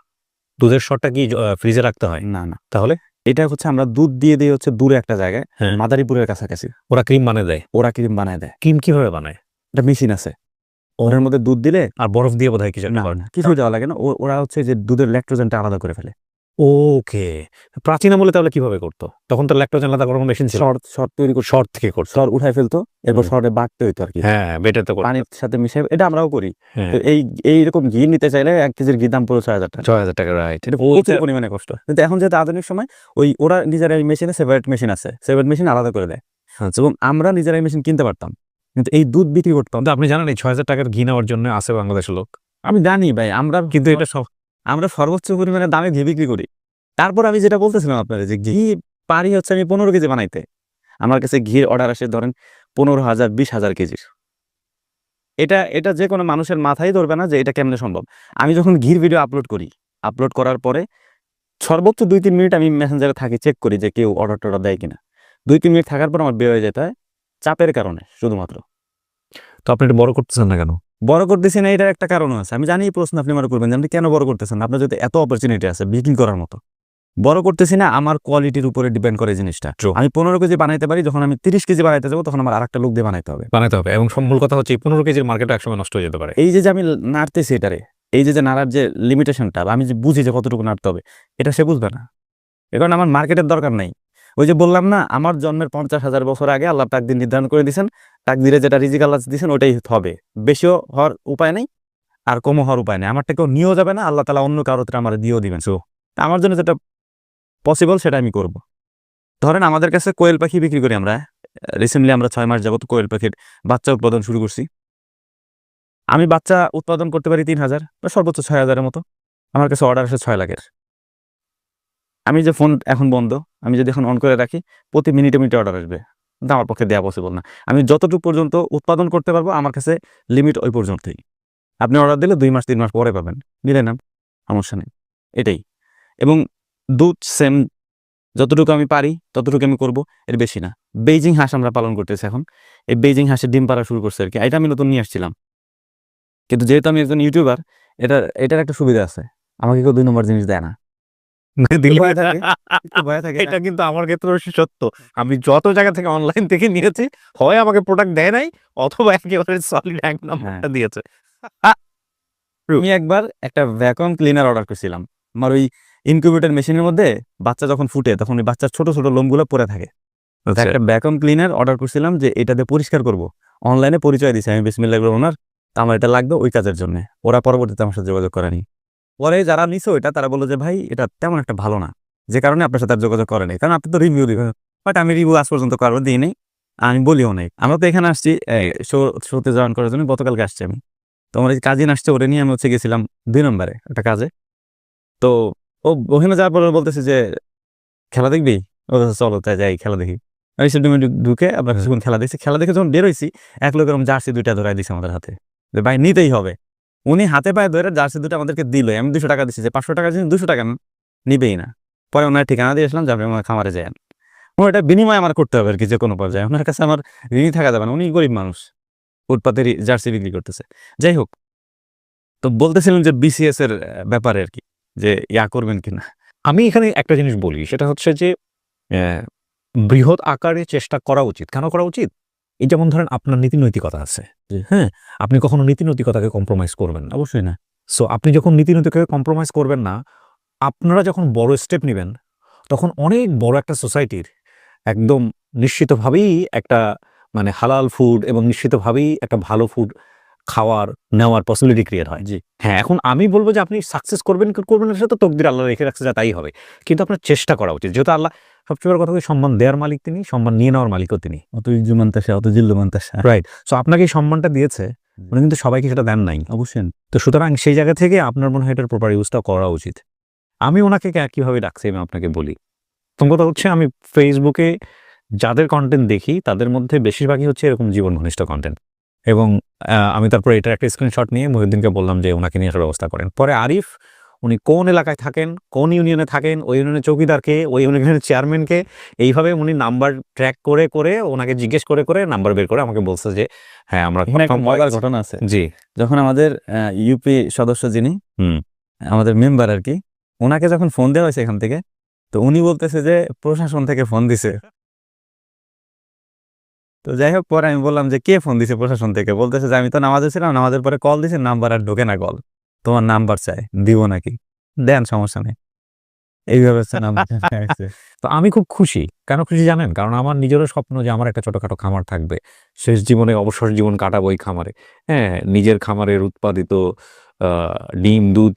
দুধের শর্টটা কি ফ্রিজে রাখতে হয়? না না, তাহলে এটা হচ্ছে আমরা দুধ দিয়ে দিই হচ্ছে দূরে একটা জায়গায়, হ্যাঁ। মাদারীপুরের কাছাকাছি। ওরা ক্রিম বানিয়ে দেয়? ওরা ক্রিম বানায় দেয়। ক্রিম কিভাবে বানায়? একটা মেশিন আছে, ওর মধ্যে দুধ দিলে। আর বরফ দিয়ে বোধহয় কিছু একটা না করে। না, কিছু দেওয়া লাগে না। ওরা হচ্ছে যে দুধের ল্যাকটোজেনটা আলাদা করে ফেলে। ওকে, প্রাচীন আমলে তাহলে কিভাবে করতো? তখন তো ল্যাকটোজেন আলাদা করার মেশিন ছিল। শর্ট তৈরি করে শর্ট থেকে করতো। সর উঠাই ফেলতো, এরপর সরে বাটতে হইতো আর কি। হ্যাঁ, বেটাতে করতো। পানির সাথে মিশিয়ে, এটা আমরাও করি। হ্যাঁ, তো এইরকম ঘি নিতে চাইলে 1 কেজির ঘি দাম পুরো 6,000 টাকা। 6,000 টাকা, রাইট। এটা প্রচুর পরিমাণে কষ্ট। কিন্তু এখন যেহেতু আধুনিক সময়, ওরা নিজেরাই মেশিনে সেপারেট মেশিন আছে, সেপারেট মেশিন আলাদা করে দেয়। এবং আমরা নিজেরাই মেশিন কিনতে পারতাম, কিন্তু এই দুধ বিক্রি করতাম। তো আপনি জানেন এই 6,000 টাকার ঘি নেওয়ার জন্য আছে বাংলাদেশের লোক? আমি জানি ভাই, কিন্তু এটা আমরা সর্বোচ্চ পরিমাণে দামে ঘি বিক্রি করি। তারপর আমি যেটা বলতেছিলাম আপনাদের, যে ঘি পারি হচ্ছে আমি 15 কেজি বানাইতে, আমার কাছে ঘির অর্ডার আসে ধরেন 15,000 20,000 কেজির। এটা যে কোনো মানুষের মাথায় ধরবে না যে এটা কেমনে সম্ভব। আমি যখন ঘির ভিডিও আপলোড করার পরে সর্বোচ্চ 2-3 মিনিট আমি মেসেঞ্জারে থাকি, চেক করি যে কেউ অর্ডার দেয় কিনা। 2-3 মিনিট থাকার পর আমার বের হয়ে যেতে হয়, চাপের কারণে শুধুমাত্র। তো আপনি এটা বড় করতেছেন না কেন? বড় করতেছি না, এটার একটা কারণ আছে। আমি জানি এই প্রশ্ন আপনি আমার করবেন যে আপনি কেন বড় করতেছেন না, আপনার যদি এত অপরচুনিটি আছে বিক্রি করার মতো। বড় করতেছি না, আমার কোয়ালিটির উপরে ডিপেন্ড করে জিনিসটা। আমি 15 কেজি বানাইতে পারি, যখন আমি 30 কেজি বানাইতে যাবো তখন আমার আরেকটা লোক দিয়ে বানাইতে হবে। এবং মূল কথা হচ্ছে এই 15 কেজির মার্কেট একসময় নষ্ট হয়ে যেতে পারে। এই যে আমি নাড়তেছি এটারে, এই যে নাড়ার যে লিমিটেশনটা, আমি যে বুঝি যে কতটুকু নাড়তে হবে, এটা সে বুঝবে না। এ কারণে আমার মার্কেটের দরকার নাই। ওই যে বললাম না, আমার জন্মের 50,000 বছর আগে আল্লাহ তাকদির নির্ধারণ করে দিয়েছেন, তাকদিরে যেটা রিজিক আল্লাহ দিয়েছেন ওটাই হবে। বেশিও হওয়ার উপায় নেই, আর কমও হওয়ার উপায় নেই। আমারটা কেউ নিয়েও যাবে না, আল্লাহ তাআলা অন্য কারোতে আমার দিয়েও দিবেন। সো আমার জন্য যেটা পসিবল সেটা আমি করব। ধরেন আমাদের কাছে কোয়েল পাখি বিক্রি করি আমরা। রিসেন্টলি আমরা 6 মাস যাবত কোয়েল পাখির বাচ্চা উৎপাদন শুরু করছি। আমি বাচ্চা উৎপাদন করতে পারি 3,000 বা সর্বোচ্চ 6,000-এর মতো। আমার কাছে অর্ডার আসে 6 লাখের। আমি যে ফোন এখন বন্ধ, আমি যদি এখন অন করে রাখি, প্রতি মিনিটে মিনিটে অর্ডার আসবে, কিন্তু আমার পক্ষে দেওয়া পসিবল না। আমি যতটুকু পর্যন্ত উৎপাদন করতে পারবো, আমার কাছে লিমিট ওই পর্যন্তই। আপনি অর্ডার দিলে 2 মাস 3 মাস পরে পাবেন, নিলে না, সমস্যা নেই। এটাই। এবং দুধ সেম, যতটুকু আমি পারি ততটুকু আমি করবো, এর বেশি না। বেইজিং হাঁস আমরা পালন করতেছি এখন। এই বেইজিং হাঁসের ডিম পাড়া শুরু করছে আর কি। এটা আমি নতুন নিয়ে আসছিলাম, কিন্তু যেহেতু আমি একজন ইউটিউবার, এটার একটা সুবিধা আছে, আমাকে কেউ 2 নম্বর জিনিস দেয় না। ভয় থাকে। এটা কিন্তু আমার ক্ষেত্রে সত্য। আমি যত জায়গা থেকে অনলাইন থেকে নিয়েছি, হয় আমাকে প্রোডাক্ট দেয় নাই, অথবা একেবারে সলিড 1 নম্বরটা দিয়েছে। আমি একবার একটা ভ্যাকুয়াম ক্লিনার অর্ডার করছিলাম। আমার ওই ইনকিউবেটর মেশিনের মধ্যে বাচ্চা যখন ফুটে, তখন ওই বাচ্চার ছোট ছোট লোমগুলো পড়ে থাকে। একটা ভ্যাকুয়াম ক্লিনার অর্ডার করছিলাম যে এটাতে পরিষ্কার করব। অনলাইনে পরিচয় দিয়েছি আমি, বিসমিল্লাহ ওনার, আমার এটা লাগবে ওই কাজের জন্য। ওরা পরবর্তীতে আমার সাথে যোগাযোগ করেনি। পরে যারা নিছো এটা, তারা বললো যে ভাই এটা তেমন একটা ভালো না, যে কারণে আপনার সাথে আর যোগাযোগ করেনি। কারণ আপনি তো রিভিউ দিবেন, বাট আমি রিভিউ আজ পর্যন্ত কারো দিই নেই। আমি বলি অনেক, আমরা তো এখানে আসছি শোতে জয়েন করার জন্য, গতকালকে আসছি আমি। তো আমার এই কাজিন আসছে, ওরে নিয়ে আমি হচ্ছে গেছিলাম 2 নম্বরে একটা কাজে। তো ও ওখানে যাওয়ার পরে বলতেছে যে খেলা দেখবি, ও চলো তাই যাই খেলা দেখি। এই সেদিন ঢুকে আমরা কিছুক্ষণ খেলা দেখছি, খেলা দেখে যখন বের হইছি এক লোক এরকম জার্সি 2টা ধরাই দিছে আমাদের হাতে, যে ভাই নিতেই হবে। উনি হাতে পায়ে ধরে জার্সি 2টা আমাদেরকে দিল, আমি 200 টাকা দিচ্ছি, যে 500 টাকা দিচ্ছি 200 টাকা নিবেই না। পরে ওনার ঠিকানা দিয়ে আসলাম, যাবে আমার খামারে যান। এটা বিনিময় আমার করতে হবে আর কি, যে কোনো পর্যায়ে ওনার কাছে আমার ঋণী থাকা যাবে না, উনি গরিব মানুষ, ফুটপাতের জার্সি বিক্রি করতেছে। যাই হোক, তো বলতেছিলেন যে বিসিএস এর ব্যাপারে আর কি, যে ইয়া করবেন কিনা। আমি এখানে একটা জিনিস বলি, সেটা হচ্ছে যে বৃহৎ আকারে চেষ্টা করা উচিত। কেন করা উচিত? এই যেমন ধরেন আপনার নীতি নৈতিকতা আছে, হ্যাঁ, আপনি কখনো নীতি নৈতিকতাকে কম্প্রোমাইজ করবেন না। অবশ্যই না। সো আপনি যখন নীতি নৈতিকতাকে কম্প্রোমাইজ করবেন না, আপনারা যখন বড় স্টেপ নেবেন, তখন অনেক বড় একটা সোসাইটির একদম নিশ্চিতভাবেই একটা মানে হালাল ফুড এবং নিশ্চিতভাবেই একটা ভালো ফুড খাওয়ার নেওয়ার পসিবিলিটি ক্রিয়েট হয়। জি, হ্যাঁ, এখন আমি বলবো যে আপনি সাকসেস করবেন কি করবেন না, সেটা তো তকদির আল্লাহ রেখে রাখছে, যা তাই হবে। কিন্তু আপনার চেষ্টা করা উচিত, যেহেতু আল্লাহ সবচেয়ে বড় কথা, সম্মান দেওয়ার মালিক তিনি, সম্মান নিয়ে নেওয়ার মালিকও তিনি। অত ইজুমান্তাসা, অত জিল্লুমান্তাসা। রাইট। সো আপনাকে এই সম্মানটা দিয়েছে, উনি কিন্তু সবাইকে সেটা দেন নাই। অবশ্যই। তো সুতরাং সেই জায়গা থেকে আপনার মনে হয় এটার প্রপার ইউজটা করা উচিত। আমি ওনাকে কিভাবে ডাকছি আমি আপনাকে বলি। প্রথম কথা হচ্ছে, আমি ফেসবুকে যাদের কন্টেন্ট দেখি তাদের মধ্যে বেশিরভাগই হচ্ছে এরকম জীবন ঘনিষ্ঠ কন্টেন্ট, এবং আমি তারপরে এটার একটা স্ক্রিনশট নিয়ে মহিউদ্দিনকে বললাম যে ওনাকে নিয়ে একটা ব্যবস্থা করেন। পরে আরিফ, উনি কোন এলাকায় থাকেন, কোন ইউনিয়নে থাকেন, ওই ইউনিয়নের চৌকিদারকে, ওই ইউনিয়নের চেয়ারম্যানকে, এইভাবে উনি নাম্বার ট্র্যাক করে করে ওনাকে জিজ্ঞেস করে করে নাম্বার বের করে আমাকে বলছে যে হ্যাঁ আমরা এখানে একটা মজার ঘটনা আছে। জি, যখন আমাদের ইউপি সদস্য যিনি, আমাদের মেম্বার আর কি, ওনাকে যখন ফোন দেওয়া হয়েছে এখান থেকে, তো উনি বলতেছে যে প্রশাসন থেকে ফোন দিছে। তো যাই হোক, পরে আমি বললাম যে কে ফোন দিছে প্রশাসন থেকে, বলতেছে যে আমি তো নামাজে ছিলাম, নামাজের পরে কল দিছে, নাম্বার আর ঢোকে না কল, তোমার নাম্বার চাই, দিব নাকি? দেন, সমস্যা নেই। এইভাবে হচ্ছে নাম্বার। তো আমি খুব খুশি। কেন খুশি জানেন? কারণ আমার নিজেরও স্বপ্ন যে আমার একটা ছোটখাটো খামার থাকবে। শেষ জীবনে অবসর জীবন কাটাবো এই খামারে। হ্যাঁ, নিজের খামারের উৎপাদিত আ ডিম, দুধ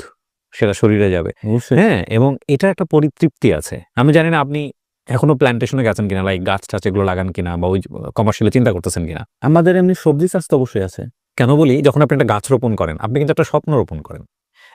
সেটা শরীরে যাবে। অবশ্যই। হ্যাঁ, এবং এটার একটা পরিতৃপ্তি আছে। আমি জানি না আপনি এখনো প্ল্যান্টেশনে গেছেন কিনা, লাইক গাছ-টাছ এগুলো লাগান কিনা, বা ওই কমার্শিয়ালি চিন্তা করতেছেন কিনা? আমাদের এমনি সবজি চাষ তো অবশ্যই আছে। কেন বলি, যখন আপনি একটা গাছ রোপণ করেন, আপনি কিন্তু একটা স্বপ্ন রোপণ করেন।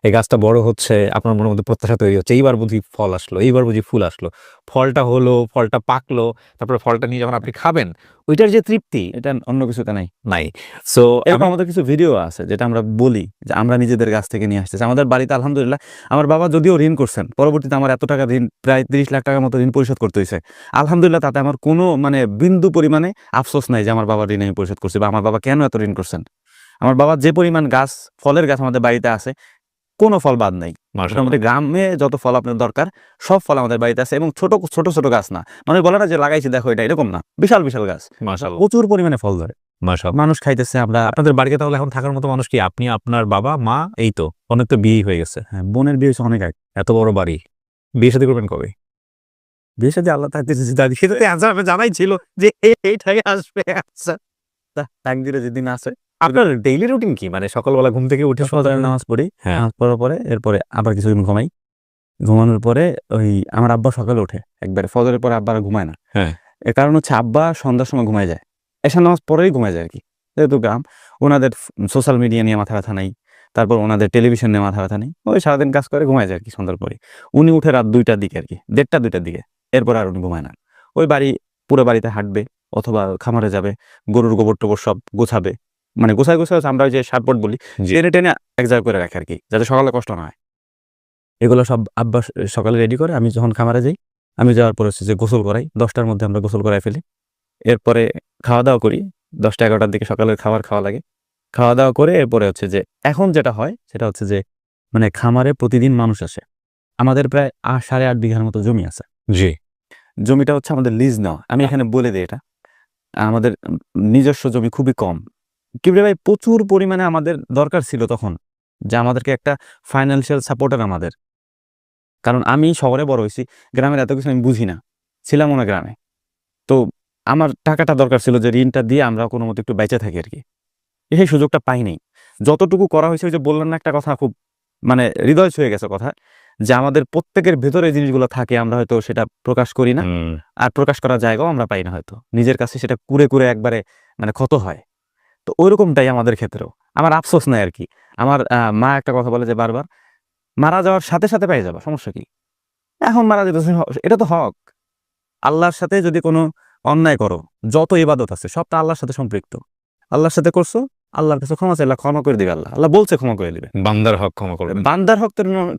এই গাছটা বড় হচ্ছে, আপনার মনের মধ্যে প্রত্যাশা তৈরি হচ্ছে, এইবার বুঝি ফল আসলো, এইবার বুঝি ফুল আসলো। ফলটা হলো, ফলটা পাকলো, তারপরে ফলটা নিয়ে যখন আপনি খাবেন, ওইটার যে তৃপ্তি, এটা অন্য কিছুতে নাই। নাই। সো এরকম আমাদের কিছু ভিডিও আছে যেটা আমরা বলি যে আমরা নিজেদের গাছ থেকে নিয়ে আসতেছি। আমাদের বাড়িতে আলহামদুলিল্লাহ আমার বাবা যদিও ঋণ করছেন, পরবর্তীতে আমার এত টাকা ঋণ, প্রায় 30 লাখ টাকার মতো ঋণ পরিশোধ করতে হয়েছে। আলহামদুলিল্লাহ, তাতে আমার কোনো মানে বিন্দু পরিমাণে আফসোস নাই যে আমার বাবার ঋণ আমি পরিশোধ করছি, বা আমার বাবা কেন এত ঋণ করছেন। আমার বাবা যে পরিমাণ গাছ, ফলের গাছ আমাদের বাড়িতে আছে, কোনো ফল বাদ নাই। মোটামুটি গ্রামে যত ফল আপনার দরকার সব ফল আমাদের বাড়িতে আছে, এবং ছোট ছোট ছোট গাছ না, মানে বলে না যে লাগাইছি দেখো এটা, এরকম না, বিশাল বিশাল গাছ, মাশাআল্লাহ, প্রচুর পরিমাণে ফল ধরে, মাশাআল্লাহ। মানুষ খাইতেছে। আমরা আপনাদের বাড়িতে তাহলে এখন থাকার মতো মানুষ কি? আপনি, আপনার বাবা, মা, এই তো। অনেক তো বিয়েই হয়ে গেছে। হ্যাঁ, বোনের বিয়ে হয়েছে অনেক আগে। এত বড় বাড়ি, বিয়ে শাদী করবেন কবে? বিয়ে সাথে আল্লাহ থাকতেছে দাদি, সেটা অ্যান্সার আমি জানাই ছিল যে এইটাই আসবে অ্যান্সার। একদিনে যেদিন আসে। আপনার ডেইলি রুটিন কি? মানে সকালবেলা ঘুম থেকে উঠে ফজরের নামাজ পড়ি, হ্যাঁ, নামাজ পড়ার পরে এরপরে আবার কিছুদিন ঘুমাই। ঘুমানোর পরে ওই আমার আব্বা সকালে ওঠে একবারে, ফজরের পরে আব্বা আর ঘুমায় না। হ্যাঁ, এর কারণ হচ্ছে আব্বা সন্ধ্যার সময় ঘুমায় যায়, এশার নামাজ পরেই ঘুমায় যায় আর কি। যেহেতু গ্রাম, ওনাদের সোশ্যাল মিডিয়া নিয়ে মাথা ব্যথা নাই, তারপর ওনাদের টেলিভিশন নিয়ে মাথা ব্যথা নেই, ওই সারাদিন কাজ করে ঘুমায় যায় আর কি সন্ধ্যার পরে। উনি উঠে রাত 2টার দিকে আর কি, 1:30-2টার দিকে, এরপর আর উনি ঘুমায় না। ওই বাড়ি, পুরো বাড়িতে হাঁটবে, অথবা খামারে যাবে, গরুর গোবর টোবর সব গোছাবে, মানে গোছায় গোছায় আমরা ওই যে সারপট বলি, জি। টেনে টেনে এক জায়গায় করে রাখে আর কি, যাতে সকালে কষ্ট না হয়। এগুলো সব আব্বা সকালে রেডি করে, আমি যখন খামারে যাই, আমি যাওয়ার পরে হচ্ছে যে গোসল করাই, 10টার মধ্যে আমরা গোসল করাই ফেলি। এরপরে খাওয়া দাওয়া করি, 10টা-11টার দিকে সকালের খাবার খাওয়া লাগে। খাওয়া দাওয়া করে এরপরে হচ্ছে যে এখন যেটা হয় সেটা হচ্ছে যে মানে খামারে প্রতিদিন মানুষ আসে। আমাদের প্রায় 8.5 বিঘার মতো জমি আছে। জি, জমিটা হচ্ছে আমাদের লিজ নেওয়া। আমি এখানে বলে দিই এটা, আমাদের নিজস্ব জমি খুবই কম। কিবরে ভাই, প্রচুর পরিমাণে আমাদের দরকার ছিল তখন যে আমাদেরকে একটা ফাইন্যান্সিয়াল সাপোর্টার আমাদের। কারণ আমি শহরে বড় হয়েছি, গ্রামের এত কিছু আমি বুঝি না, ছিলামও না গ্রামে। তো আমার টাকাটা দরকার ছিল যে ঋণটা দিয়ে আমরা কোনো মতো একটু বেঁচে থাকি আর কি। সেই সুযোগটা পাই নাই। যতটুকু করা হয়েছে, ওই যে বললাম না একটা কথা, খুব মানে হৃদয় ছুঁয়ে গেছে কথা, যে আমাদের প্রত্যেকের ভেতরে এই জিনিসগুলো থাকে, আমরা হয়তো সেটা প্রকাশ করি না, আর প্রকাশ করার জায়গাও আমরা পাই না, হয়তো নিজের কাছে সেটা কুরে কুরে একবারে মানে ক্ষত হয়। তো ওইরকমটাই আমাদের ক্ষেত্রেও। আমার আফসোস নাই আর কি। আমার মা একটা কথা বলে যে বারবার, মারা যাওয়ার সাথে সাথে পেয়ে যাবা, সমস্যা কি? এখন মারা যেতেছে, এটা তো হক। আল্লাহর সাথে যদি কোনো অন্যায় করো, যত ইবাদত আছে সবটা আল্লাহর সাথে সম্পৃক্ত। আল্লাহর সাথে করছো, আল্লাহর কাছে ক্ষমা চাইলে ক্ষমা করে দিবে আল্লাহ। আল্লাহ বলছে ক্ষমা করে দিবে। বান্দার হক ক্ষমা করবেন। বান্দার হক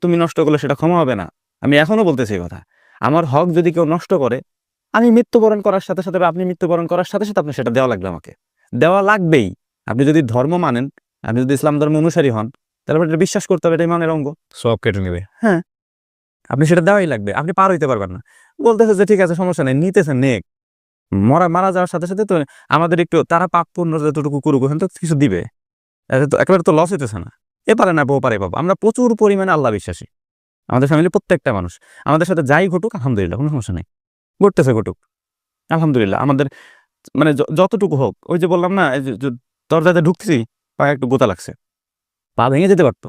তুমি নষ্ট করলে সেটা ক্ষমা হবে না। আমি এখনো বলতেছি এই কথা। আমার হক যদি কেউ নষ্ট করে, আমি মৃত্যুবরণ করার সাথে সাথে বা আপনি মৃত্যুবরণ করার সাথে সাথে আপনি সেটা দেওয়া লাগবে, আমাকে দেওয়া লাগবেই। আপনি যদি ধর্ম মানেন, আপনি যদি ইসলাম ধর্ম অনুসারী হন, তাহলে এটা বিশ্বাস করতে হবে, এটাই মানের অঙ্গ। সব কেটে নেবে। হ্যাঁ, আপনি সেটা দেওয়াই লাগবে, আপনি পার হইতে পারবেন না। বলতেছে যে ঠিক আছে সমস্যা নেই, নিতেছেন নেক। মারা যাওয়ার সাথে সাথে তো আমাদের একটু তারা পাপ পূর্ণ যতটুকু করুক, ওখানে তো কিছু দিবে। এতে তো একেবারে তো লস হইতেছে না। এ পারে না, বউ পারে বাবা। আমরা প্রচুর পরিমাণে আল্লাহ বিশ্বাসী, আমাদের ফ্যামিলি প্রত্যেকটা মানুষ। আমাদের সাথে যাই ঘটুক আলহামদুলিল্লাহ, কোনো সমস্যা নেই, ঘটতেছে ঘটুক আলহামদুলিল্লাহ। আমাদের মানে যতটুকু হোক, ওই যে বললাম না, এই যে দরজাতে ঢুকতেছি, পায়ে একটু গোতা লাগছে, পা ভেঙে যেতে পারতো,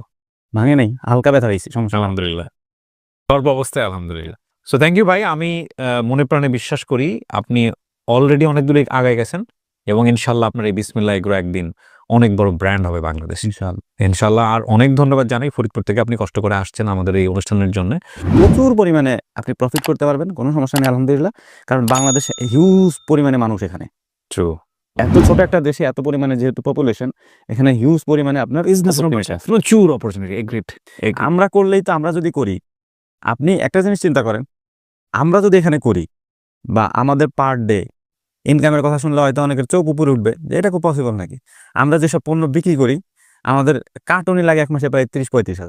ভাঙে নেই, হালকা ব্যথা হয়েছে, সমস্যা নেই। আলহামদুলিল্লাহ, সর্ব অবস্থায় আলহামদুলিল্লাহ। সো থ্যাংক ইউ ভাই। আমি মনে প্রাণে বিশ্বাস করি আপনি অলরেডি অনেক দূরে আগায় গেছেন এবং ইনশাল্লাহ আপনার এই বিসমিল্লাহ এগ্রো একদিন অনেক বড় ব্র্যান্ড হবে বাংলাদেশ ইনশাআল্লাহ। ইনশাল্লাহ। আর অনেক ধন্যবাদ জানাই ফরিদপুর থেকে, আপনি কষ্ট করে আসছেন আমাদের এই অনুষ্ঠানের জন্য। প্রচুর পরিমাণে আপনি প্রফিট করতে পারবেন, কোনো সমস্যা নেই আলহামদুলিল্লাহ। কারণ বাংলাদেশে হিউজ পরিমাণে মানুষ, এখানে ট্রু, এত ছোট একটা দেশে এত পরিমাণে যেহেতু পপুলেশন, এখানে হিউজ পরিমাণে আপনার বিজনেস অপরচুনিটি আছে। প্রচুর অপরচুনিটি। এগ্রিড। আমরা করলেই তো, আমরা যদি করি, আপনি একটা জিনিস চিন্তা করেন, আমরা যদি এখানে করি বা আমাদের পার ডে ইনকামের কথা শুনলে হয়তো অনেকের চোখ উপরে উঠবে যে এটা খুব পসিবল নাকি। আমরা যেসব পণ্য বিক্রি করি, আমাদের কার্টুনই লাগে এক মাসে প্রায় 30-35 হাজার।